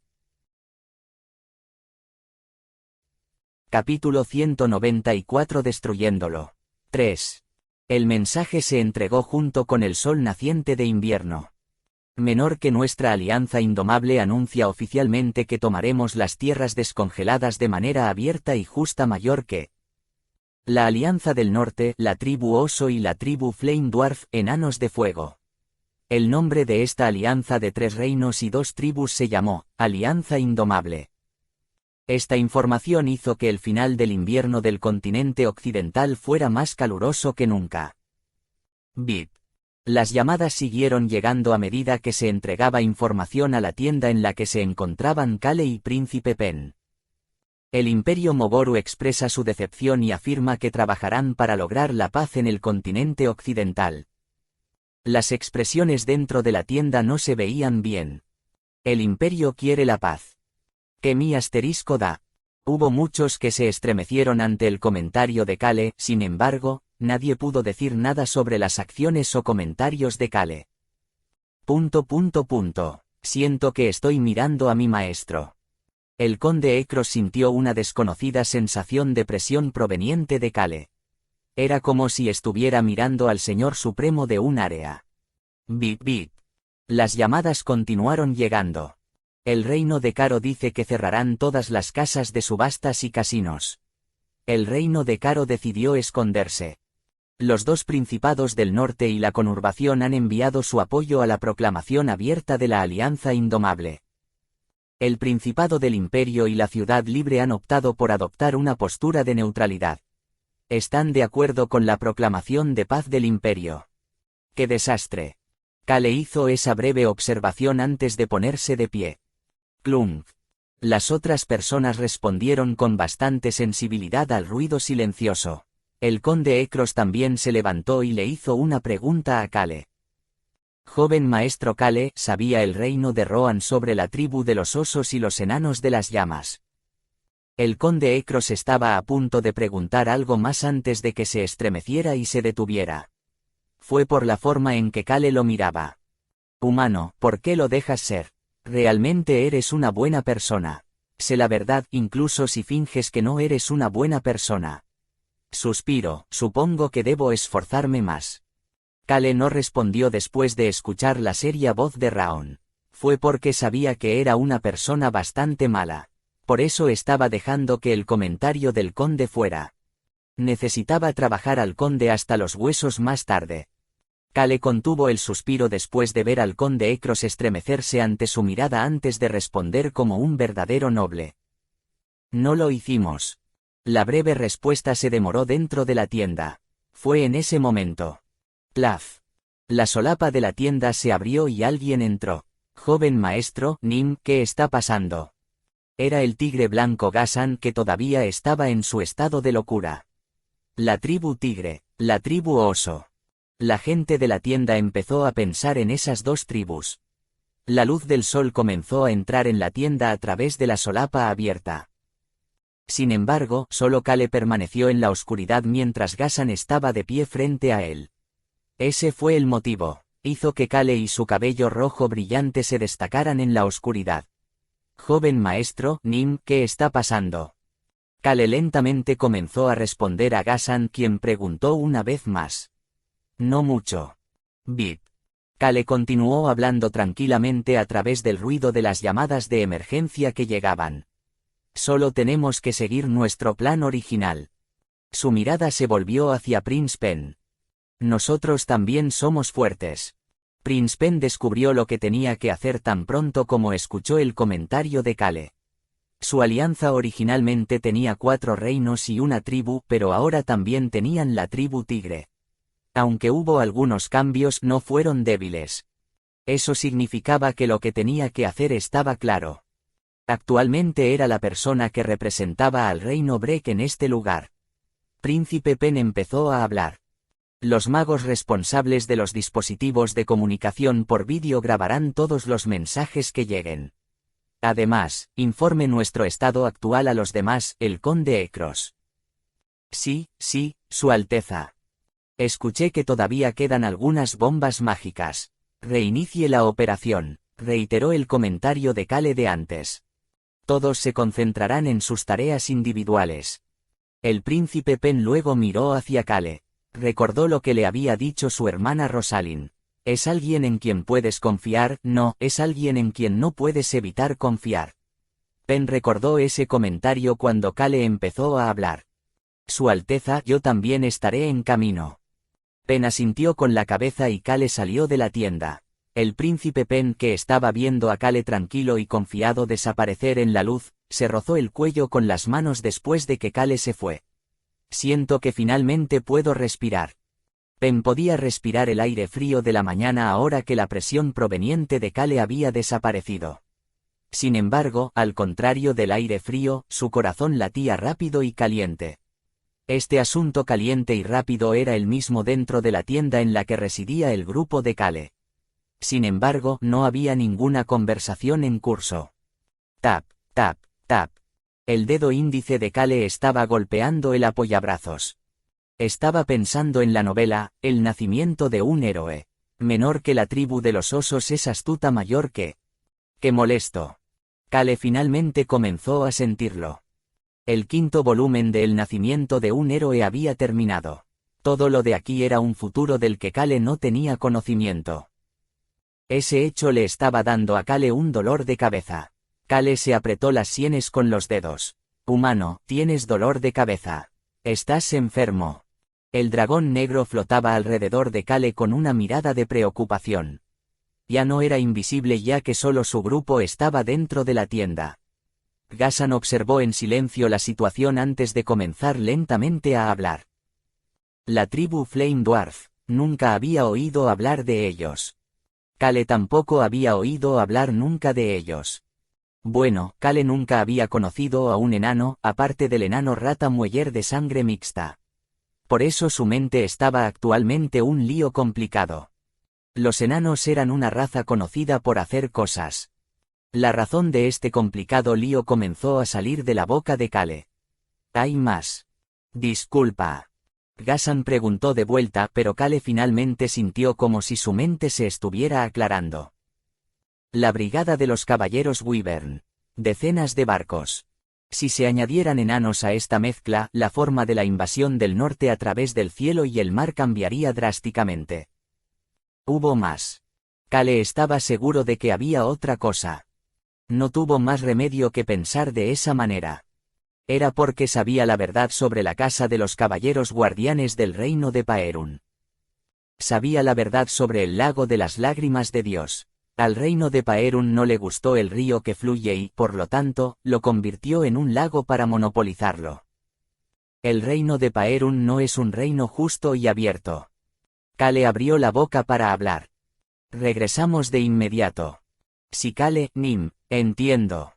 Capítulo 194 Destruyéndolo. 3. El mensaje se entregó junto con el sol naciente de invierno. Menor que nuestra alianza indomable anuncia oficialmente que tomaremos las tierras descongeladas de manera abierta y justa mayor que. La alianza del norte, la tribu Oso y la tribu Flame Dwarf, enanos de fuego. El nombre de esta alianza de 3 reinos y 2 tribus se llamó, Alianza Indomable. Esta información hizo que el final del invierno del continente occidental fuera más caluroso que nunca. Bip. Las llamadas siguieron llegando a medida que se entregaba información a la tienda en la que se encontraban Kale y Príncipe Pen. El Imperio Moboru expresa su decepción y afirma que trabajarán para lograr la paz en el continente occidental. Las expresiones dentro de la tienda no se veían bien. El Imperio quiere la paz. Que mi asterisco da. Hubo muchos que se estremecieron ante el comentario de Kale, sin embargo, nadie pudo decir nada sobre las acciones o comentarios de Kale. Siento que estoy mirando a mi maestro. El conde Ekros sintió una desconocida sensación de presión proveniente de Kale. Era como si estuviera mirando al Señor Supremo de un área. Bip bip. Las llamadas continuaron llegando. El reino de Caro dice que cerrarán todas las casas de subastas y casinos. El reino de Caro decidió esconderse. Los 2 principados del norte y la conurbación han enviado su apoyo a la proclamación abierta de la Alianza Indomable. El Principado del Imperio y la Ciudad Libre han optado por adoptar una postura de neutralidad. Están de acuerdo con la proclamación de paz del Imperio. ¡Qué desastre! Kale hizo esa breve observación antes de ponerse de pie. Clunk. Las otras personas respondieron con bastante sensibilidad al ruido silencioso. El conde Ekros también se levantó y le hizo una pregunta a Kale. Joven maestro Kale, ¿sabía el reino de Rohan sobre la tribu de los osos y los enanos de las llamas? El conde Ekros estaba a punto de preguntar algo más antes de que se estremeciera y se detuviera. Fue por la forma en que Kale lo miraba. Humano, ¿por qué lo dejas ser? Realmente eres una buena persona. Sé la verdad, incluso si finges que no eres una buena persona. Suspiro, supongo que debo esforzarme más. Kale no respondió después de escuchar la seria voz de Raon. Fue porque sabía que era una persona bastante mala. Por eso estaba dejando que el comentario del conde fuera. Necesitaba trabajar al conde hasta los huesos más tarde. Kale contuvo el suspiro después de ver al conde Ekros estremecerse ante su mirada antes de responder como un verdadero noble. No lo hicimos. La breve respuesta se demoró dentro de la tienda. Fue en ese momento. Plaf. La solapa de la tienda se abrió y alguien entró. Joven maestro, Nim, ¿qué está pasando? Era el tigre blanco Ghassan, que todavía estaba en su estado de locura. La tribu tigre, la tribu oso. La gente de la tienda empezó a pensar en esas dos tribus. La luz del sol comenzó a entrar en la tienda a través de la solapa abierta. Sin embargo, solo Kale permaneció en la oscuridad mientras Ghassan estaba de pie frente a él. Ese fue el motivo. Hizo que Kale y su cabello rojo brillante se destacaran en la oscuridad. Joven maestro, Nim, ¿qué está pasando? Kale lentamente comenzó a responder a Ghassan, quien preguntó una vez más. No mucho. Bip. Kale continuó hablando tranquilamente a través del ruido de las llamadas de emergencia que llegaban. Solo tenemos que seguir nuestro plan original. Su mirada se volvió hacia Prince Pen. Nosotros también somos fuertes. Prince Pen descubrió lo que tenía que hacer tan pronto como escuchó el comentario de Kale. Su alianza originalmente tenía 4 reinos y una tribu, pero ahora también tenían la tribu tigre. Aunque hubo algunos cambios, no fueron débiles. Eso significaba que lo que tenía que hacer estaba claro. Actualmente era la persona que representaba al reino Breck en este lugar. Príncipe Pen empezó a hablar. Los magos responsables de los dispositivos de comunicación por vídeo grabarán todos los mensajes que lleguen. Además, informe nuestro estado actual a los demás, el conde Ekros. Sí, Su Alteza. Escuché que todavía quedan algunas bombas mágicas. Reinicie la operación, reiteró el comentario de Kale de antes. Todos se concentrarán en sus tareas individuales. El príncipe Pen luego miró hacia Kale. Recordó lo que le había dicho su hermana Rosalind. Es alguien en quien puedes confiar, no, es alguien en quien no puedes evitar confiar. Pen recordó ese comentario cuando Kale empezó a hablar. Su Alteza, yo también estaré en camino. Pen asintió con la cabeza y Kale salió de la tienda. El príncipe Pen, que estaba viendo a Kale tranquilo y confiado desaparecer en la luz, se rozó el cuello con las manos después de que Kale se fue. Siento que finalmente puedo respirar. Pen podía respirar el aire frío de la mañana ahora que la presión proveniente de Kale había desaparecido. Sin embargo, al contrario del aire frío, su corazón latía rápido y caliente. Este asunto caliente y rápido era el mismo dentro de la tienda en la que residía el grupo de Kale. Sin embargo, no había ninguna conversación en curso. Tap, tap, tap. El dedo índice de Kale estaba golpeando el apoyabrazos. Estaba pensando en la novela, El nacimiento de un héroe. Menor que la tribu de los osos es astuta, mayor que... ¡Qué molesto! Kale finalmente comenzó a sentirlo. El 5º volumen de El nacimiento de un héroe había terminado. Todo lo de aquí era un futuro del que Kale no tenía conocimiento. Ese hecho le estaba dando a Kale un dolor de cabeza. Kale se apretó las sienes con los dedos. Humano, tienes dolor de cabeza. Estás enfermo. El dragón negro flotaba alrededor de Kale con una mirada de preocupación. Ya no era invisible ya que solo su grupo estaba dentro de la tienda. Ghassan observó en silencio la situación antes de comenzar lentamente a hablar. La tribu Flame Dwarf, nunca había oído hablar de ellos. Kale tampoco había oído hablar nunca de ellos. Bueno, Kale nunca había conocido a un enano, aparte del enano rata mueller de sangre mixta. Por eso su mente estaba actualmente un lío complicado. Los enanos eran una raza conocida por hacer cosas. La razón de este complicado lío comenzó a salir de la boca de Kale. ¿Hay más? Disculpa. Ghassan preguntó de vuelta, pero Kale finalmente sintió como si su mente se estuviera aclarando. La brigada de los caballeros Wyvern. Decenas de barcos. Si se añadieran enanos a esta mezcla, la forma de la invasión del norte a través del cielo y el mar cambiaría drásticamente. Hubo más. Kale estaba seguro de que había otra cosa. No tuvo más remedio que pensar de esa manera. Era porque sabía la verdad sobre la casa de los caballeros guardianes del reino de Paerun. Sabía la verdad sobre el lago de las lágrimas de Dios. Al reino de Paerun no le gustó el río que fluye y, por lo tanto, lo convirtió en un lago para monopolizarlo. El reino de Paerun no es un reino justo y abierto. Kale abrió la boca para hablar. Regresamos de inmediato. Sí, Kale, Nim, entiendo.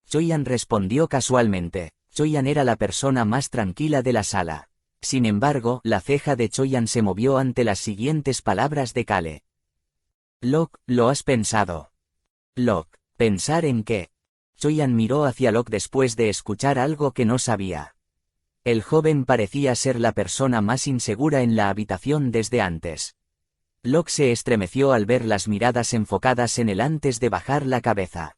Choyan respondió casualmente. Choyan era la persona más tranquila de la sala. Sin embargo, la ceja de Choyan se movió ante las siguientes palabras de Kale. Locke, ¿lo has pensado? Locke, ¿pensar en qué? Choyan miró hacia Locke después de escuchar algo que no sabía. El joven parecía ser la persona más insegura en la habitación desde antes. Locke se estremeció al ver las miradas enfocadas en él antes de bajar la cabeza.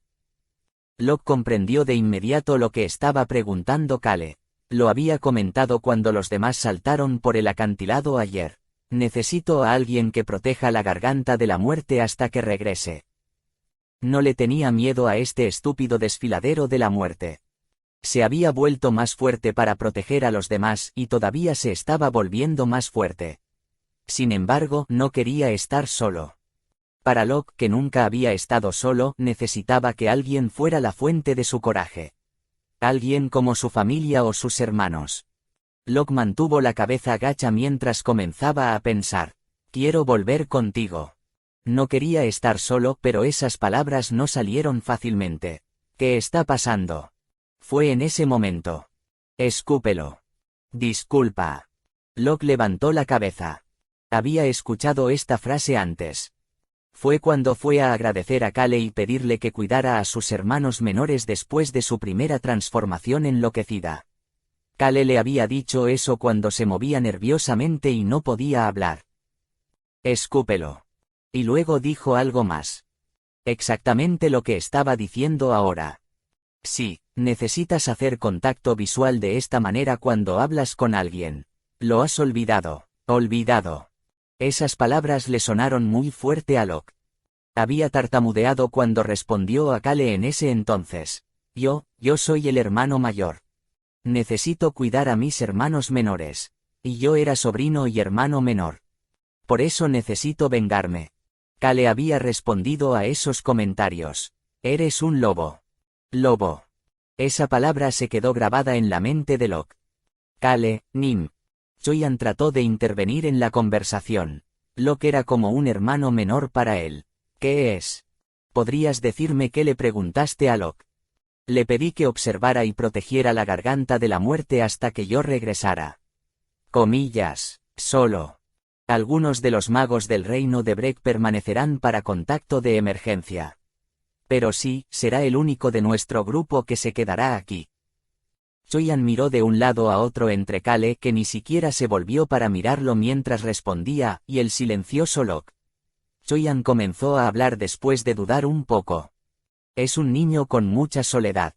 Locke comprendió de inmediato lo que estaba preguntando Kale. Lo había comentado cuando los demás saltaron por el acantilado ayer. Necesito a alguien que proteja la garganta de la muerte hasta que regrese. No le tenía miedo a este estúpido desfiladero de la muerte. Se había vuelto más fuerte para proteger a los demás y todavía se estaba volviendo más fuerte. Sin embargo, no quería estar solo. Para Locke, que nunca había estado solo, necesitaba que alguien fuera la fuente de su coraje. Alguien como su familia o sus hermanos. Locke mantuvo la cabeza gacha mientras comenzaba a pensar. Quiero volver contigo. No quería estar solo, pero esas palabras no salieron fácilmente. ¿Qué está pasando? Fue en ese momento. Escúpelo. Disculpa. Locke levantó la cabeza. Había escuchado esta frase antes. Fue cuando fue a agradecer a Kale y pedirle que cuidara a sus hermanos menores después de su primera transformación enloquecida. Kale le había dicho eso cuando se movía nerviosamente y no podía hablar. Escúpelo. Y luego dijo algo más. Exactamente lo que estaba diciendo ahora. Sí, necesitas hacer contacto visual de esta manera cuando hablas con alguien. Lo has olvidado. Olvidado. Esas palabras le sonaron muy fuerte a Locke. Había tartamudeado cuando respondió a Kale en ese entonces. Yo soy el hermano mayor. Necesito cuidar a mis hermanos menores. Y yo era sobrino y hermano menor. Por eso necesito vengarme. Kale había respondido a esos comentarios. Eres un lobo. Lobo. Esa palabra se quedó grabada en la mente de Locke. Kale, Nim. Choyan trató de intervenir en la conversación. Locke era como un hermano menor para él. ¿Qué es? ¿Podrías decirme qué le preguntaste a Locke? Le pedí que observara y protegiera la garganta de la muerte hasta que yo regresara. Comillas, solo. Algunos de los magos del reino de Breck permanecerán para contacto de emergencia. Pero sí, será el único de nuestro grupo que se quedará aquí. Choyan miró de un lado a otro entre Kale, que ni siquiera se volvió para mirarlo mientras respondía, y el silencioso Locke. Choyan comenzó a hablar después de dudar un poco. Es un niño con mucha soledad.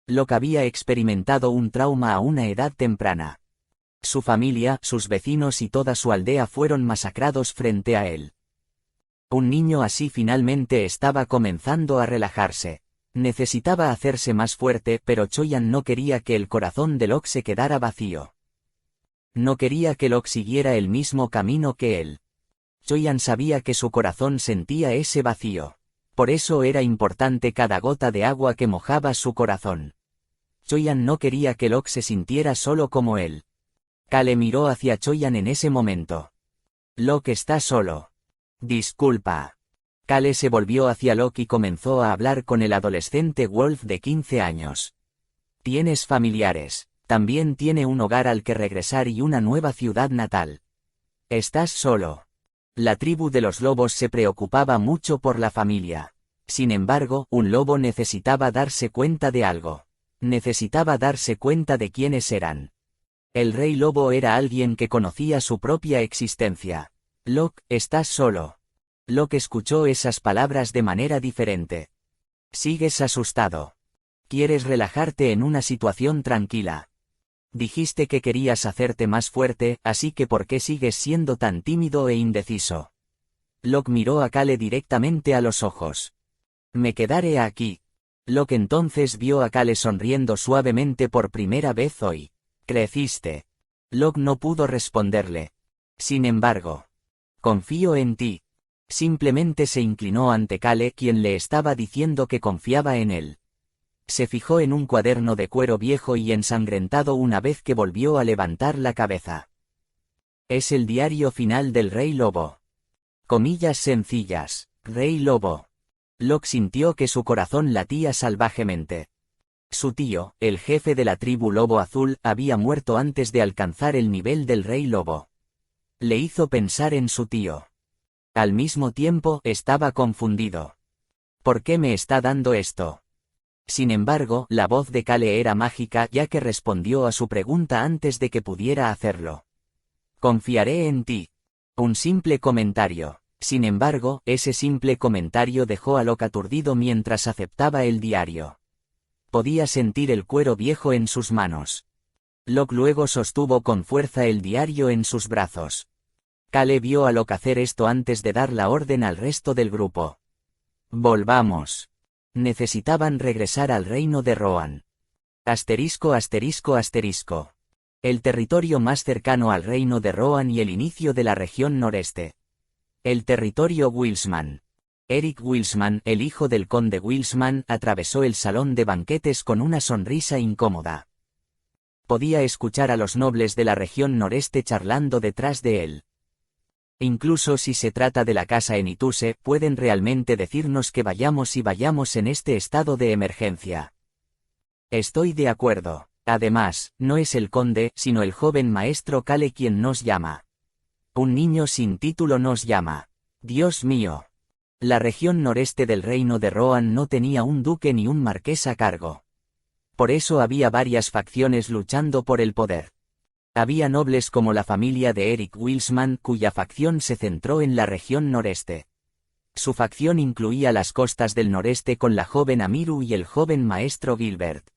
Locke había experimentado un trauma a una edad temprana. Su familia, sus vecinos y toda su aldea fueron masacrados frente a él. Un niño así finalmente estaba comenzando a relajarse. Necesitaba hacerse más fuerte, pero Choyan no quería que el corazón de Locke se quedara vacío. No quería que Locke siguiera el mismo camino que él. Choyan sabía que su corazón sentía ese vacío. Por eso era importante cada gota de agua que mojaba su corazón. Choyan no quería que Locke se sintiera solo como él. Kale miró hacia Choyan en ese momento. Locke está solo. Disculpa. Kale se volvió hacia Locke y comenzó a hablar con el adolescente Wolf de 15 años. Tienes familiares, también tiene un hogar al que regresar y una nueva ciudad natal. Estás solo. La tribu de los lobos se preocupaba mucho por la familia. Sin embargo, un lobo necesitaba darse cuenta de algo. Necesitaba darse cuenta de quiénes eran. El rey lobo era alguien que conocía su propia existencia. Locke, estás solo. Locke escuchó esas palabras de manera diferente. Sigues asustado. Quieres relajarte en una situación tranquila. Dijiste que querías hacerte más fuerte, así que ¿por qué sigues siendo tan tímido e indeciso? Locke miró a Kale directamente a los ojos. Me quedaré aquí. Locke entonces vio a Kale sonriendo suavemente por primera vez hoy. Creciste. Locke no pudo responderle. Sin embargo. Confío en ti. Simplemente se inclinó ante Kale, quien le estaba diciendo que confiaba en él. Se fijó en un cuaderno de cuero viejo y ensangrentado una vez que volvió a levantar la cabeza. Es el diario final del Rey Lobo. Comillas sencillas. Rey Lobo. Locke sintió que su corazón latía salvajemente. Su tío, el jefe de la tribu Lobo Azul, había muerto antes de alcanzar el nivel del Rey Lobo. Le hizo pensar en su tío. Al mismo tiempo, estaba confundido. ¿Por qué me está dando esto? Sin embargo, la voz de Cale era mágica ya que respondió a su pregunta antes de que pudiera hacerlo. Confiaré en ti. Un simple comentario. Sin embargo, ese simple comentario dejó a Locke aturdido mientras aceptaba el diario. Podía sentir el cuero viejo en sus manos. Locke luego sostuvo con fuerza el diario en sus brazos. Cale vio a Locke hacer esto antes de dar la orden al resto del grupo. Volvamos. Necesitaban regresar al reino de Rohan. Asterisco asterisco asterisco. El territorio más cercano al reino de Rohan y el inicio de la región noreste. El territorio Wilsman. Eric Wilsman, el hijo del conde Wilsman, atravesó el salón de banquetes con una sonrisa incómoda. Podía escuchar a los nobles de la región noreste charlando detrás de él. Incluso si se trata de la casa en Ituse, pueden realmente decirnos que vayamos y vayamos en este estado de emergencia. Estoy de acuerdo. Además, no es el conde, sino el joven maestro Cale quien nos llama. Un niño sin título nos llama. Dios mío. La región noreste del reino de Rohan no tenía un duque ni un marqués a cargo. Por eso había varias facciones luchando por el poder. Había nobles como la familia de Eric Wilsman, cuya facción se centró en la región noreste. Su facción incluía las costas del noreste con la joven Amiru y el joven maestro Gilbert.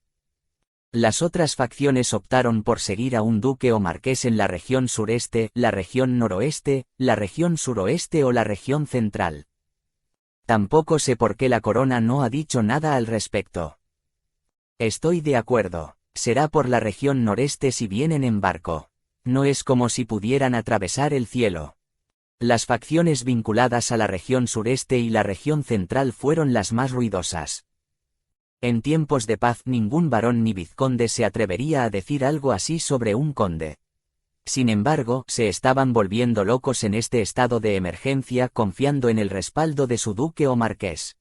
Las otras facciones optaron por seguir a un duque o marqués en la región sureste, la región noroeste, la región suroeste o la región central. Tampoco sé por qué la corona no ha dicho nada al respecto. Estoy de acuerdo. Será por la región noreste si vienen en barco. No es como si pudieran atravesar el cielo. Las facciones vinculadas a la región sureste y la región central fueron las más ruidosas. En tiempos de paz ningún barón ni vizconde se atrevería a decir algo así sobre un conde. Sin embargo, se estaban volviendo locos en este estado de emergencia confiando en el respaldo de su duque o marqués.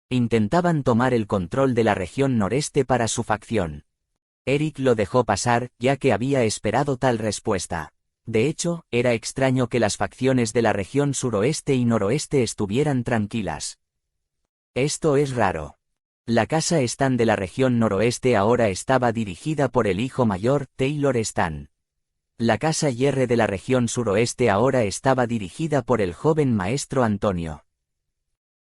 Intentaban tomar el control de la región noreste para su facción. Eric lo dejó pasar, ya que había esperado tal respuesta. De hecho, era extraño que las facciones de la región suroeste y noroeste estuvieran tranquilas. Esto es raro. La casa Stan de la región noroeste ahora estaba dirigida por el hijo mayor, Taylor Stan. La casa Yerre de la región suroeste ahora estaba dirigida por el joven maestro Antonio.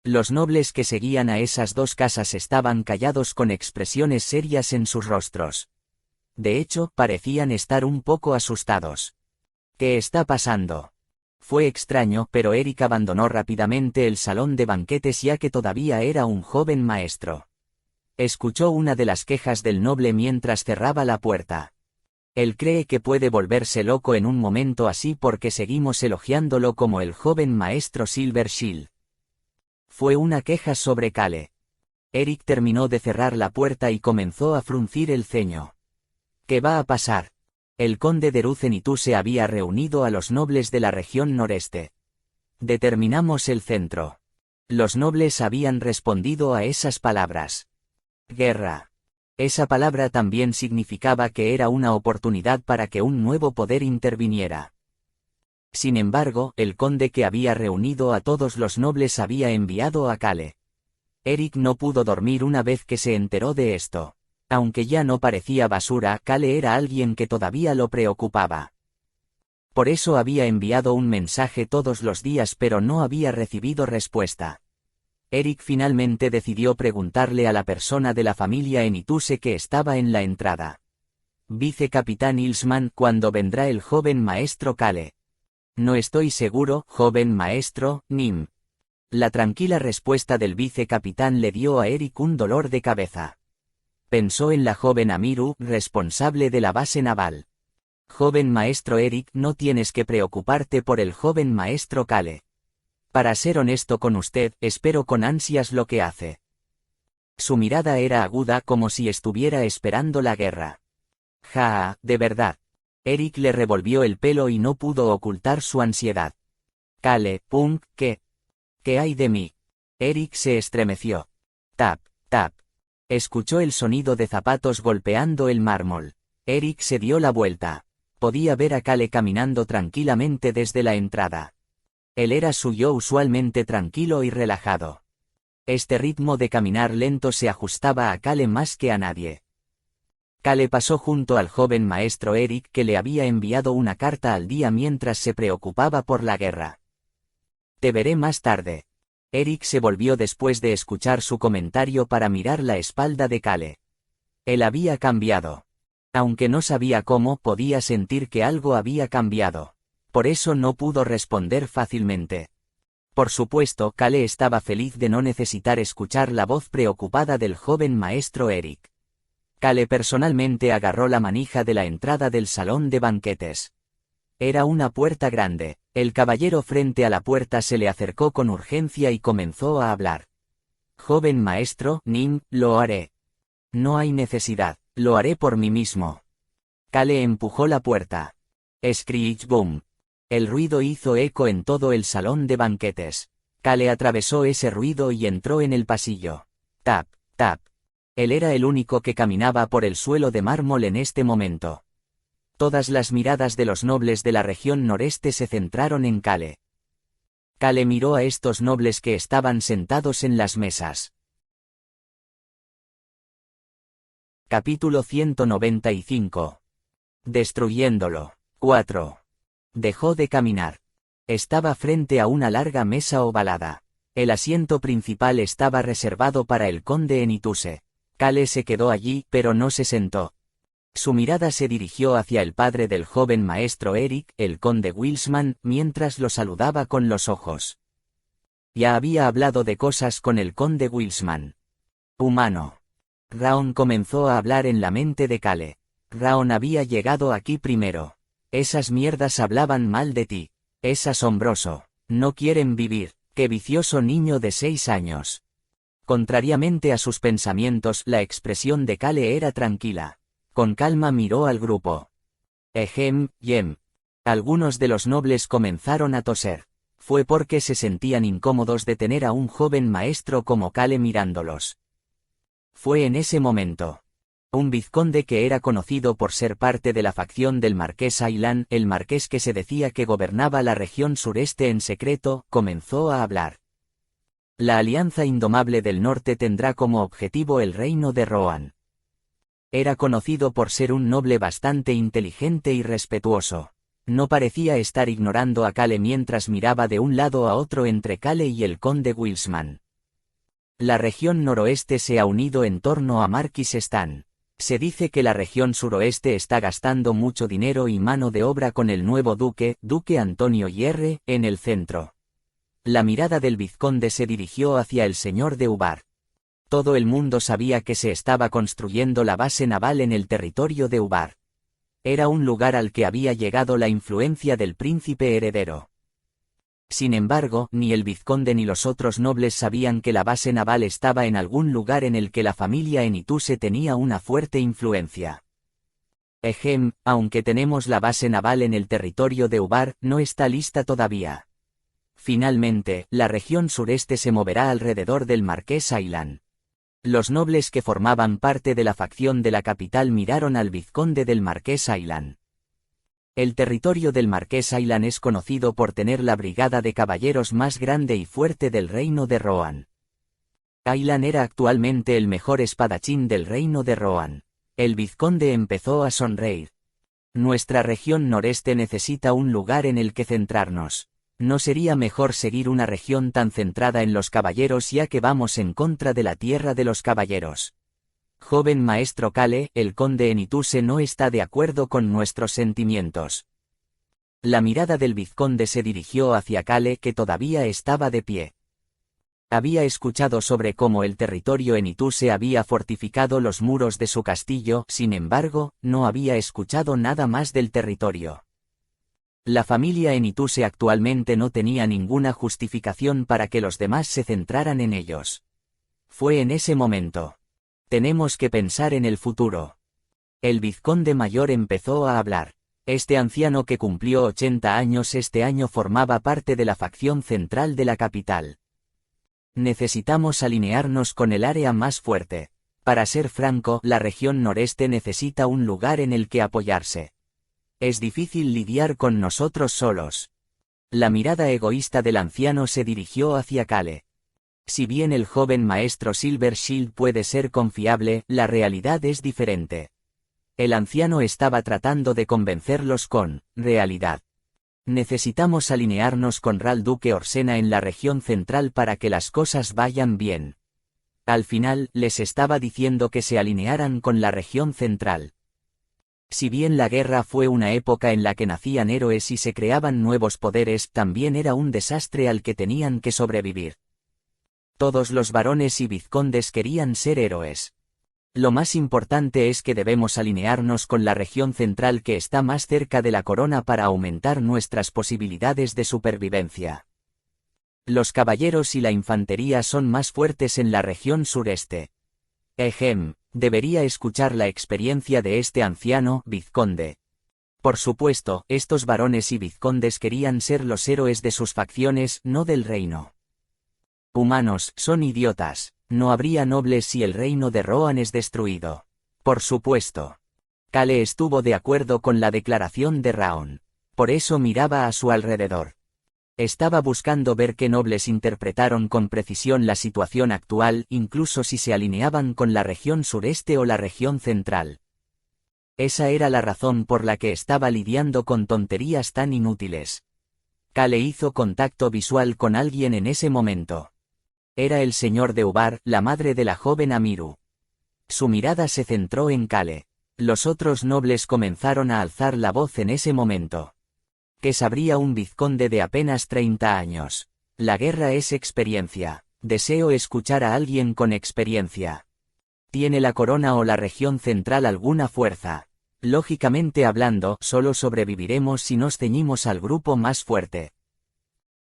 Los nobles que seguían a esas dos casas estaban callados con expresiones serias en sus rostros. De hecho, parecían estar un poco asustados. ¿Qué está pasando? Fue extraño, pero Eric abandonó rápidamente el salón de banquetes ya que todavía era un joven maestro. Escuchó una de las quejas del noble mientras cerraba la puerta. Él cree que puede volverse loco en un momento así porque seguimos elogiándolo como el joven maestro Silver Shield. Fue una queja sobre Cale. Eric terminó de cerrar la puerta y comenzó a fruncir el ceño. ¿Qué va a pasar? El conde de Ruzenitu se había reunido a los nobles de la región noreste. Determinamos el centro. Los nobles habían respondido a esas palabras. Guerra. Esa palabra también significaba que era una oportunidad para que un nuevo poder interviniera. Sin embargo, el conde que había reunido a todos los nobles había enviado a Cale. Eric no pudo dormir una vez que se enteró de esto. Aunque ya no parecía basura, Cale era alguien que todavía lo preocupaba. Por eso había enviado un mensaje todos los días pero no había recibido respuesta. Eric finalmente decidió preguntarle a la persona de la familia en Ituse que estaba en la entrada. Vicecapitán Ilsman, ¿cuándo vendrá el joven maestro Cale? No estoy seguro, joven maestro, Nim. La tranquila respuesta del vicecapitán le dio a Eric un dolor de cabeza. Pensó en la joven Amiru, responsable de la base naval. Joven maestro Eric, no tienes que preocuparte por el joven maestro Cale. Para ser honesto con usted, espero con ansias lo que hace. Su mirada era aguda como si estuviera esperando la guerra. Ja, de verdad. Eric le revolvió el pelo y no pudo ocultar su ansiedad. Kale, Punk, ¿qué hay de mí? Eric se estremeció. Tap, tap. Escuchó el sonido de zapatos golpeando el mármol. Eric se dio la vuelta. Podía ver a Kale caminando tranquilamente desde la entrada. Él era su yo usualmente tranquilo y relajado. Este ritmo de caminar lento se ajustaba a Kale más que a nadie. Kale pasó junto al joven maestro Eric que le había enviado una carta al día mientras se preocupaba por la guerra. Te veré más tarde. Eric se volvió después de escuchar su comentario para mirar la espalda de Kale. Él había cambiado. Aunque no sabía cómo, podía sentir que algo había cambiado. Por eso no pudo responder fácilmente. Por supuesto, Kale estaba feliz de no necesitar escuchar la voz preocupada del joven maestro Eric. Kale personalmente agarró la manija de la entrada del salón de banquetes. Era una puerta grande. El caballero frente a la puerta se le acercó con urgencia y comenzó a hablar. Joven maestro, Nim, lo haré. No hay necesidad, lo haré por mí mismo. Kale empujó la puerta. Screech boom. El ruido hizo eco en todo el salón de banquetes. Kale atravesó ese ruido y entró en el pasillo. Tap, tap. Él era el único que caminaba por el suelo de mármol en este momento. Todas las miradas de los nobles de la región noreste se centraron en Kale. Kale miró a estos nobles que estaban sentados en las mesas. Capítulo 195. Destruyéndolo. 4. Dejó de caminar. Estaba frente a una larga mesa ovalada. El asiento principal estaba reservado para el conde Enituse. Kale se quedó allí, pero no se sentó. Su mirada se dirigió hacia el padre del joven maestro Eric, el conde Wilsman, mientras lo saludaba con los ojos. Ya había hablado de cosas con el conde Wilsman. Humano. Raon comenzó a hablar en la mente de Kale. Raon había llegado aquí primero. Esas mierdas hablaban mal de ti. Es asombroso. No quieren vivir. Qué vicioso niño de 6 años. Contrariamente a sus pensamientos, la expresión de Kale era tranquila. Con calma miró al grupo. Yem. Algunos de los nobles comenzaron a toser. Fue porque se sentían incómodos de tener a un joven maestro como Kale mirándolos. Fue en ese momento. Un vizconde que era conocido por ser parte de la facción del marqués Aylan, el marqués que se decía que gobernaba la región sureste en secreto, comenzó a hablar. La Alianza Indomable del Norte tendrá como objetivo el reino de Rohan. Era conocido por ser un noble bastante inteligente y respetuoso. No parecía estar ignorando a Kale mientras miraba de un lado a otro entre Kale y el conde Wilsman. La región noroeste se ha unido en torno a Marquis Stan. Se dice que la región suroeste está gastando mucho dinero y mano de obra con el nuevo duque Antonio Hierre, en el centro. La mirada del vizconde se dirigió hacia el señor de Ubar. Todo el mundo sabía que se estaba construyendo la base naval en el territorio de Ubar. Era un lugar al que había llegado la influencia del príncipe heredero. Sin embargo, ni el vizconde ni los otros nobles sabían que la base naval estaba en algún lugar en el que la familia Enituse tenía una fuerte influencia. Aunque tenemos la base naval en el territorio de Ubar, no está lista todavía. Finalmente, la región sureste se moverá alrededor del marqués Aylan. Los nobles que formaban parte de la facción de la capital miraron al vizconde del marqués Aylan. El territorio del marqués Aylan es conocido por tener la brigada de caballeros más grande y fuerte del reino de Rohan. Aylan era actualmente el mejor espadachín del reino de Rohan. El vizconde empezó a sonreír. Nuestra región noreste necesita un lugar en el que centrarnos. ¿No sería mejor seguir una región tan centrada en los caballeros ya que vamos en contra de la tierra de los caballeros? Joven maestro Kale, el conde Enituse no está de acuerdo con nuestros sentimientos. La mirada del vizconde se dirigió hacia Kale que todavía estaba de pie. Había escuchado sobre cómo el territorio Enituse había fortificado los muros de su castillo, sin embargo, no había escuchado nada más del territorio. La familia Enituse actualmente no tenía ninguna justificación para que los demás se centraran en ellos. Fue en ese momento. Tenemos que pensar en el futuro. El vizconde mayor empezó a hablar. Este anciano que cumplió 80 años este año formaba parte de la facción central de la capital. Necesitamos alinearnos con el área más fuerte. Para ser franco, la región noreste necesita un lugar en el que apoyarse. Es difícil lidiar con nosotros solos. La mirada egoísta del anciano se dirigió hacia Kale. Si bien el joven maestro Silvershield puede ser confiable, la realidad es diferente. El anciano estaba tratando de convencerlos con realidad. Necesitamos alinearnos con Ral Duque Orsena en la región central para que las cosas vayan bien. Al final, les estaba diciendo que se alinearan con la región central. Si bien la guerra fue una época en la que nacían héroes y se creaban nuevos poderes, también era un desastre al que tenían que sobrevivir. Todos los varones y vizcondes querían ser héroes. Lo más importante es que debemos alinearnos con la región central que está más cerca de la corona para aumentar nuestras posibilidades de supervivencia. Los caballeros y la infantería son más fuertes en la región sureste. Debería escuchar la experiencia de este anciano vizconde. Por supuesto, estos varones y vizcondes querían ser los héroes de sus facciones, no del reino. Humanos, son idiotas. No habría nobles si el reino de Rohan es destruido. Por supuesto. Kale estuvo de acuerdo con la declaración de Raon. Por eso miraba a su alrededor. Estaba buscando ver qué nobles interpretaron con precisión la situación actual, incluso si se alineaban con la región sureste o la región central. Esa era la razón por la que estaba lidiando con tonterías tan inútiles. Kale hizo contacto visual con alguien en ese momento. Era el señor de Ubar, la madre de la joven Amiru. Su mirada se centró en Kale. Los otros nobles comenzaron a alzar la voz en ese momento. ¿Qué sabría un vizconde de apenas 30 años? La guerra es experiencia. Deseo escuchar a alguien con experiencia. ¿Tiene la corona o la región central alguna fuerza? Lógicamente hablando, solo sobreviviremos si nos ceñimos al grupo más fuerte.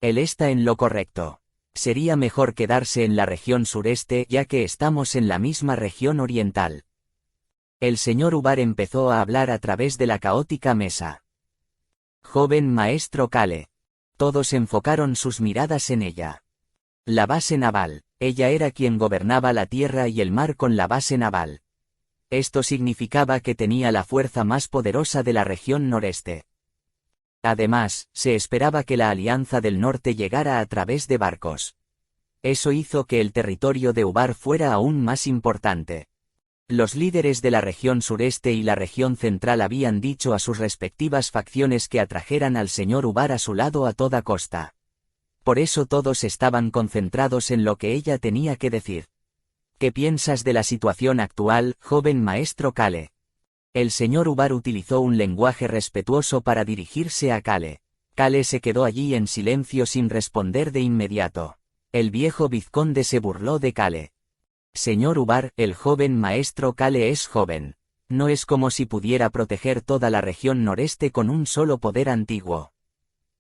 Él está en lo correcto. Sería mejor quedarse en la región sureste ya que estamos en la misma región oriental. El señor Ubar empezó a hablar a través de la caótica mesa. Joven maestro Kale. Todos enfocaron sus miradas en ella. La base naval. Ella era quien gobernaba la tierra y el mar con la base naval. Esto significaba que tenía la fuerza más poderosa de la región noreste. Además, se esperaba que la Alianza del Norte llegara a través de barcos. Eso hizo que el territorio de Ubar fuera aún más importante. Los líderes de la región sureste y la región central habían dicho a sus respectivas facciones que atrajeran al señor Ubar a su lado a toda costa. Por eso todos estaban concentrados en lo que ella tenía que decir. ¿Qué piensas de la situación actual, joven maestro Kale? El señor Ubar utilizó un lenguaje respetuoso para dirigirse a Kale. Kale se quedó allí en silencio sin responder de inmediato. El viejo vizconde se burló de Kale. Señor Ubar, el joven maestro Kale es joven. No es como si pudiera proteger toda la región noreste con un solo poder antiguo.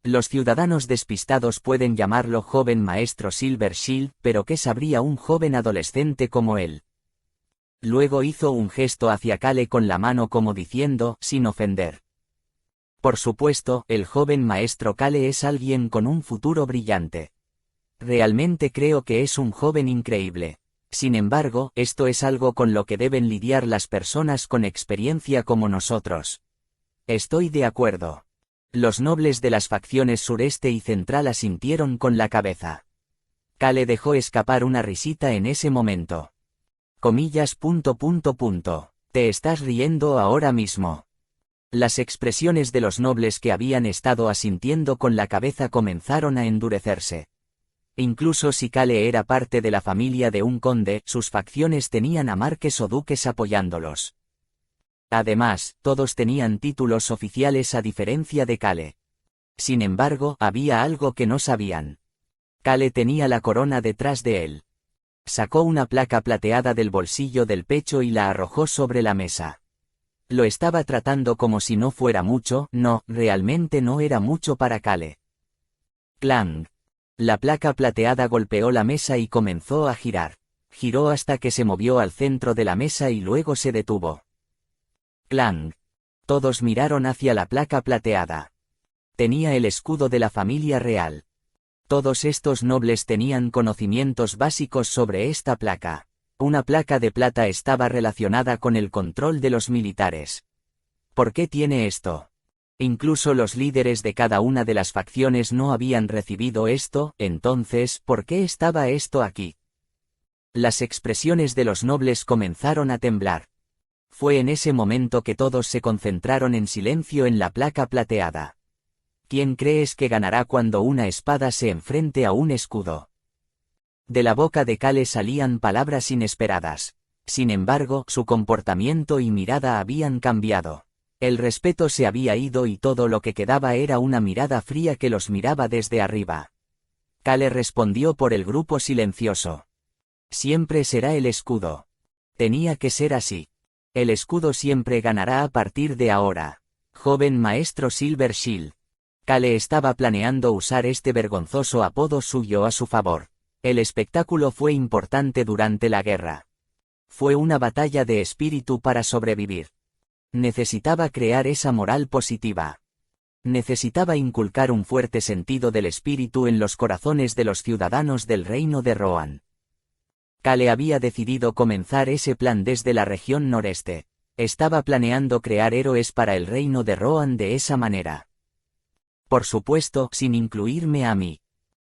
Los ciudadanos despistados pueden llamarlo joven maestro Silvershield, pero ¿qué sabría un joven adolescente como él? Luego hizo un gesto hacia Kale con la mano como diciendo, sin ofender. Por supuesto, el joven maestro Kale es alguien con un futuro brillante. Realmente creo que es un joven increíble. Sin embargo, esto es algo con lo que deben lidiar las personas con experiencia como nosotros. Estoy de acuerdo. Los nobles de las facciones sureste y central asintieron con la cabeza. Kale dejó escapar una risita en ese momento. Comillas. Te estás riendo ahora mismo. Las expresiones de los nobles que habían estado asintiendo con la cabeza comenzaron a endurecerse. Incluso si Kale era parte de la familia de un conde, sus facciones tenían a marques o duques apoyándolos. Además, todos tenían títulos oficiales a diferencia de Kale. Sin embargo, había algo que no sabían. Kale tenía la corona detrás de él. Sacó una placa plateada del bolsillo del pecho y la arrojó sobre la mesa. Lo estaba tratando como si no fuera mucho, no, realmente no era mucho para Kale. Clang. La placa plateada golpeó la mesa y comenzó a girar. Giró hasta que se movió al centro de la mesa y luego se detuvo. Clang. Todos miraron hacia la placa plateada. Tenía el escudo de la familia real. Todos estos nobles tenían conocimientos básicos sobre esta placa. Una placa de plata estaba relacionada con el control de los militares. ¿Por qué tiene esto? Incluso los líderes de cada una de las facciones no habían recibido esto, entonces, ¿por qué estaba esto aquí? Las expresiones de los nobles comenzaron a temblar. Fue en ese momento que todos se concentraron en silencio en la placa plateada. ¿Quién crees que ganará cuando una espada se enfrente a un escudo? De la boca de Kale salían palabras inesperadas. Sin embargo, su comportamiento y mirada habían cambiado. El respeto se había ido y todo lo que quedaba era una mirada fría que los miraba desde arriba. Kale respondió por el grupo silencioso. Siempre será el escudo. Tenía que ser así. El escudo siempre ganará a partir de ahora. Joven maestro Silver Shield. Kale estaba planeando usar este vergonzoso apodo suyo a su favor. El espectáculo fue importante durante la guerra. Fue una batalla de espíritu para sobrevivir. Necesitaba crear esa moral positiva. Necesitaba inculcar un fuerte sentido del espíritu en los corazones de los ciudadanos del reino de Rohan. Kale había decidido comenzar ese plan desde la región noreste. Estaba planeando crear héroes para el reino de Rohan de esa manera. Por supuesto, sin incluirme a mí.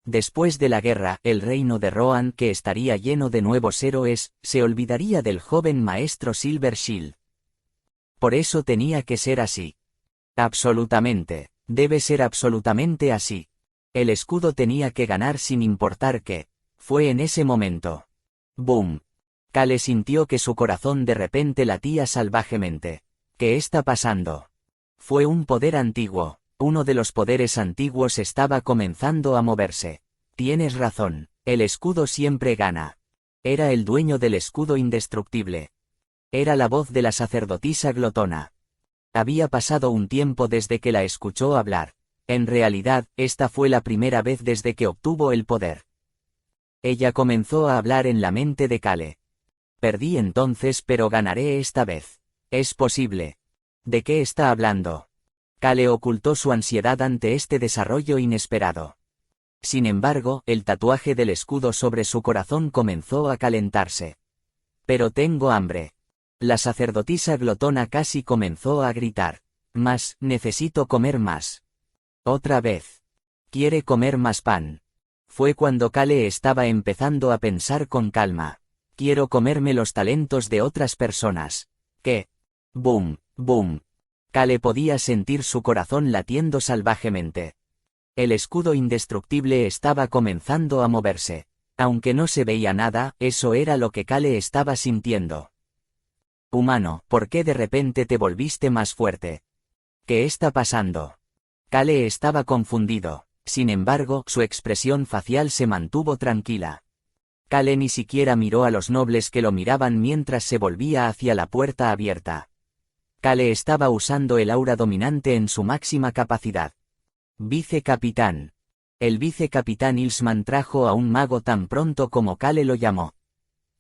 Después de la guerra, el reino de Rohan, que estaría lleno de nuevos héroes, se olvidaría del joven maestro Silver Shield. Por eso tenía que ser así. Absolutamente. Debe ser absolutamente así. El escudo tenía que ganar sin importar qué. Fue en ese momento. ¡Boom! Kale sintió que su corazón de repente latía salvajemente. ¿Qué está pasando? Fue un poder antiguo. Uno de los poderes antiguos estaba comenzando a moverse. Tienes razón. El escudo siempre gana. Era el dueño del escudo indestructible. Era la voz de la sacerdotisa glotona. Había pasado un tiempo desde que la escuchó hablar. En realidad, esta fue la primera vez desde que obtuvo el poder. Ella comenzó a hablar en la mente de Kale. Perdí entonces, pero ganaré esta vez. Es posible. ¿De qué está hablando? Kale ocultó su ansiedad ante este desarrollo inesperado. Sin embargo, el tatuaje del escudo sobre su corazón comenzó a calentarse. Pero tengo hambre. La sacerdotisa glotona casi comenzó a gritar. Más, necesito comer más. Otra vez. Quiere comer más pan. Fue cuando Kale estaba empezando a pensar con calma. Quiero comerme los talentos de otras personas. ¿Qué? Boom, boom. Kale podía sentir su corazón latiendo salvajemente. El escudo indestructible estaba comenzando a moverse. Aunque no se veía nada, eso era lo que Kale estaba sintiendo. Humano, ¿por qué de repente te volviste más fuerte? ¿Qué está pasando? Kale estaba confundido. Sin embargo, su expresión facial se mantuvo tranquila. Kale ni siquiera miró a los nobles que lo miraban mientras se volvía hacia la puerta abierta. Kale estaba usando el aura dominante en su máxima capacidad. Vicecapitán. El vicecapitán Ilsman trajo a un mago tan pronto como Kale lo llamó.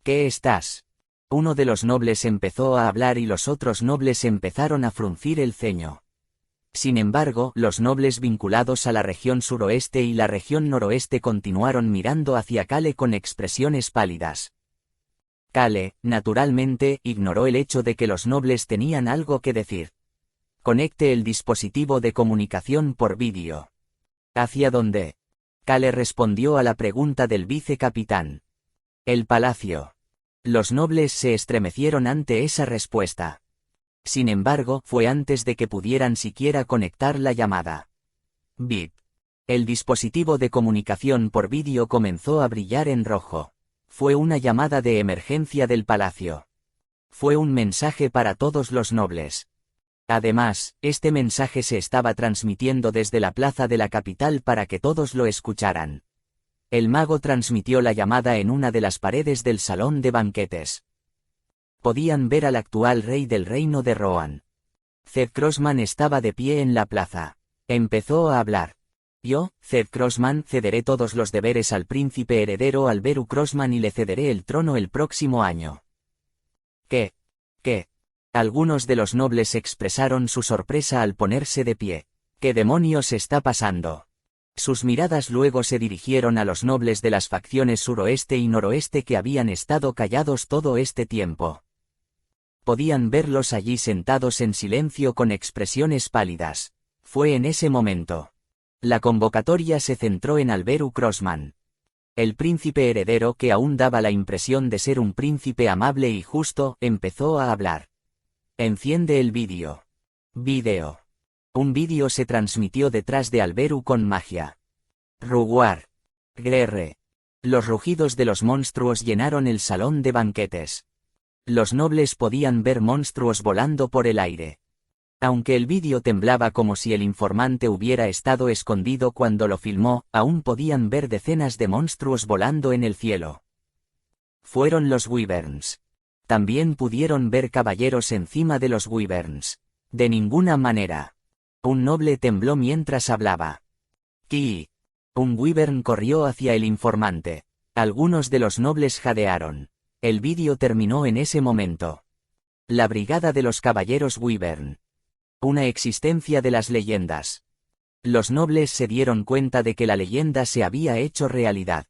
¿Qué estás? Uno de los nobles empezó a hablar y los otros nobles empezaron a fruncir el ceño. Sin embargo, los nobles vinculados a la región suroeste y la región noroeste continuaron mirando hacia Kale con expresiones pálidas. Kale, naturalmente, ignoró el hecho de que los nobles tenían algo que decir. Conecte el dispositivo de comunicación por vídeo. ¿Hacia dónde? Kale respondió a la pregunta del vicecapitán. El palacio. Los nobles se estremecieron ante esa respuesta. Sin embargo, fue antes de que pudieran siquiera conectar la llamada. Bip. El dispositivo de comunicación por vídeo comenzó a brillar en rojo. Fue una llamada de emergencia del palacio. Fue un mensaje para todos los nobles. Además, este mensaje se estaba transmitiendo desde la plaza de la capital para que todos lo escucharan. El mago transmitió la llamada en una de las paredes del salón de banquetes. Podían ver al actual rey del reino de Rohan. Zed Crossman estaba de pie en la plaza. Empezó a hablar. Yo, Zed Crossman, cederé todos los deberes al príncipe heredero Alberu Crossman y le cederé el trono el próximo año. ¿Qué? ¿Qué? Algunos de los nobles expresaron su sorpresa al ponerse de pie. ¿Qué demonios está pasando? Sus miradas luego se dirigieron a los nobles de las facciones suroeste y noroeste que habían estado callados todo este tiempo. Podían verlos allí sentados en silencio con expresiones pálidas. Fue en ese momento. La convocatoria se centró en Alberu Crossman. El príncipe heredero, que aún daba la impresión de ser un príncipe amable y justo, empezó a hablar. Enciende el vídeo. Vídeo. Un vídeo se transmitió detrás de Alberu con magia. Ruguar. Grr. Los rugidos de los monstruos llenaron el salón de banquetes. Los nobles podían ver monstruos volando por el aire. Aunque el vídeo temblaba como si el informante hubiera estado escondido cuando lo filmó, aún podían ver decenas de monstruos volando en el cielo. Fueron los wyverns. También pudieron ver caballeros encima de los wyverns. De ninguna manera. Un noble tembló mientras hablaba. ¡Ki! Un wyvern corrió hacia el informante. Algunos de los nobles jadearon. El vídeo terminó en ese momento. La brigada de los caballeros wyvern. Una existencia de las leyendas. Los nobles se dieron cuenta de que la leyenda se había hecho realidad.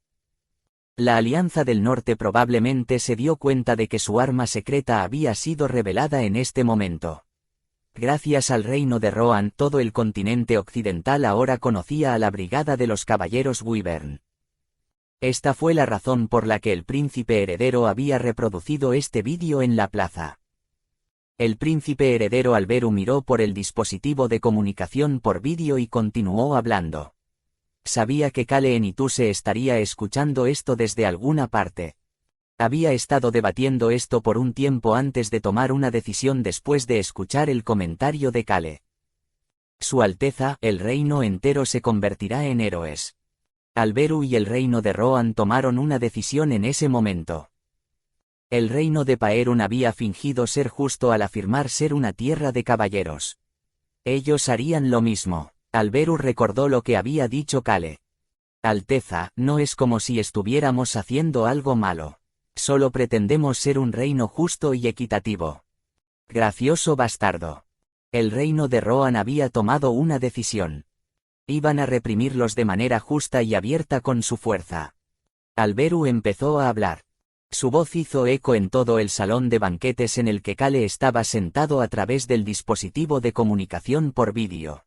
La Alianza del Norte probablemente se dio cuenta de que su arma secreta había sido revelada en este momento. Gracias al reino de Rohan, todo el continente occidental ahora conocía a la brigada de los caballeros wyvern. Esta fue la razón por la que el príncipe heredero había reproducido este vídeo en la plaza. El príncipe heredero Alberu miró por el dispositivo de comunicación por vídeo y continuó hablando. Sabía que Kale Enituse estaría escuchando esto desde alguna parte. Había estado debatiendo esto por un tiempo antes de tomar una decisión después de escuchar el comentario de Kale. Su Alteza, el reino entero se convertirá en héroes. Alberu y el reino de Rohan tomaron una decisión en ese momento. El reino de Paerun había fingido ser justo al afirmar ser una tierra de caballeros. Ellos harían lo mismo. Alberu recordó lo que había dicho Kale. Alteza, no es como si estuviéramos haciendo algo malo. Solo pretendemos ser un reino justo y equitativo. Gracioso bastardo. El reino de Rohan había tomado una decisión. Iban a reprimirlos de manera justa y abierta con su fuerza. Alberu empezó a hablar. Su voz hizo eco en todo el salón de banquetes en el que Kale estaba sentado a través del dispositivo de comunicación por vídeo.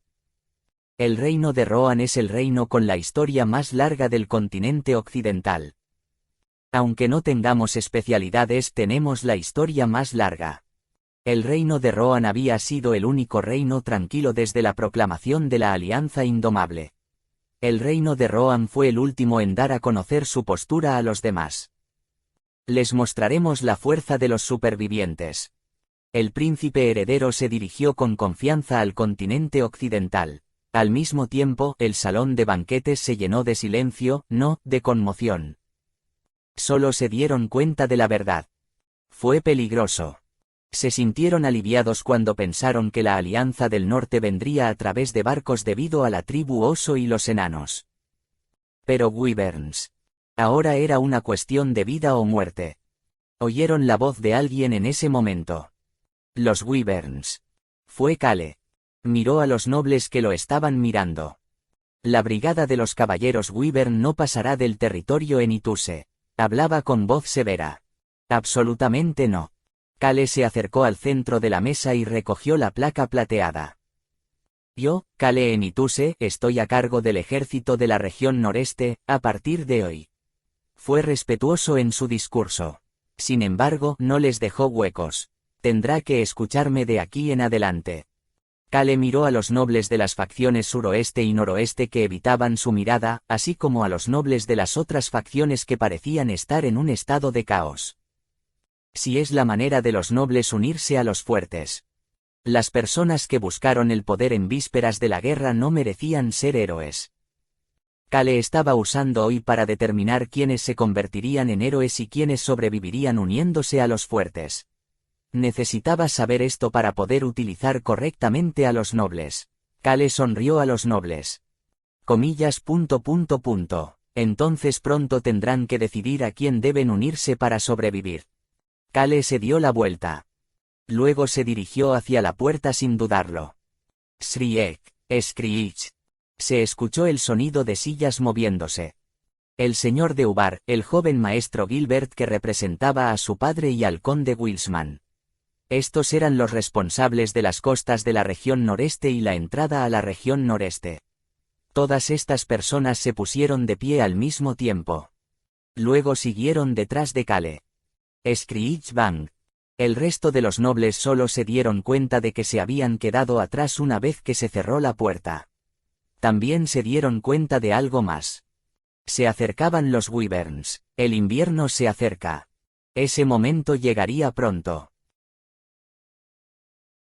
El reino de Rohan es el reino con la historia más larga del continente occidental. Aunque no tengamos especialidades, tenemos la historia más larga. El reino de Rohan había sido el único reino tranquilo desde la proclamación de la Alianza Indomable. El reino de Rohan fue el último en dar a conocer su postura a los demás. Les mostraremos la fuerza de los supervivientes. El príncipe heredero se dirigió con confianza al continente occidental. Al mismo tiempo, el salón de banquetes se llenó de silencio, no de conmoción. Solo se dieron cuenta de la verdad. Fue peligroso. Se sintieron aliviados cuando pensaron que la Alianza del Norte vendría a través de barcos debido a la tribu Oso y los enanos. Pero wyverns. Ahora era una cuestión de vida o muerte. Oyeron la voz de alguien en ese momento. Los wyverns. Fue Kale. Miró a los nobles que lo estaban mirando. La brigada de los caballeros wyvern no pasará del territorio Enituse. Hablaba con voz severa. Absolutamente no. Kale se acercó al centro de la mesa y recogió la placa plateada. Yo, Kale Enituse, estoy a cargo del ejército de la región noreste, a partir de hoy. Fue respetuoso en su discurso. Sin embargo, no les dejó huecos. Tendrá que escucharme de aquí en adelante. Kale miró a los nobles de las facciones suroeste y noroeste que evitaban su mirada, así como a los nobles de las otras facciones que parecían estar en un estado de caos. Si es la manera de los nobles unirse a los fuertes. Las personas que buscaron el poder en vísperas de la guerra no merecían ser héroes. Kale estaba usando hoy para determinar quiénes se convertirían en héroes y quiénes sobrevivirían uniéndose a los fuertes. Necesitaba saber esto para poder utilizar correctamente a los nobles. Kale sonrió a los nobles. Comillas. Entonces pronto tendrán que decidir a quién deben unirse para sobrevivir. Cale se dio la vuelta. Luego se dirigió hacia la puerta sin dudarlo. Shriek, screech. Se escuchó el sonido de sillas moviéndose. El señor de Ubar, el joven maestro Gilbert que representaba a su padre y al conde Wilsman. Estos eran los responsables de las costas de la región noreste y la entrada a la región noreste. Todas estas personas se pusieron de pie al mismo tiempo. Luego siguieron detrás de Cale. Screech Bang. El resto de los nobles solo se dieron cuenta de que se habían quedado atrás una vez que se cerró la puerta. También se dieron cuenta de algo más. Se acercaban los wyverns. El invierno se acerca. Ese momento llegaría pronto.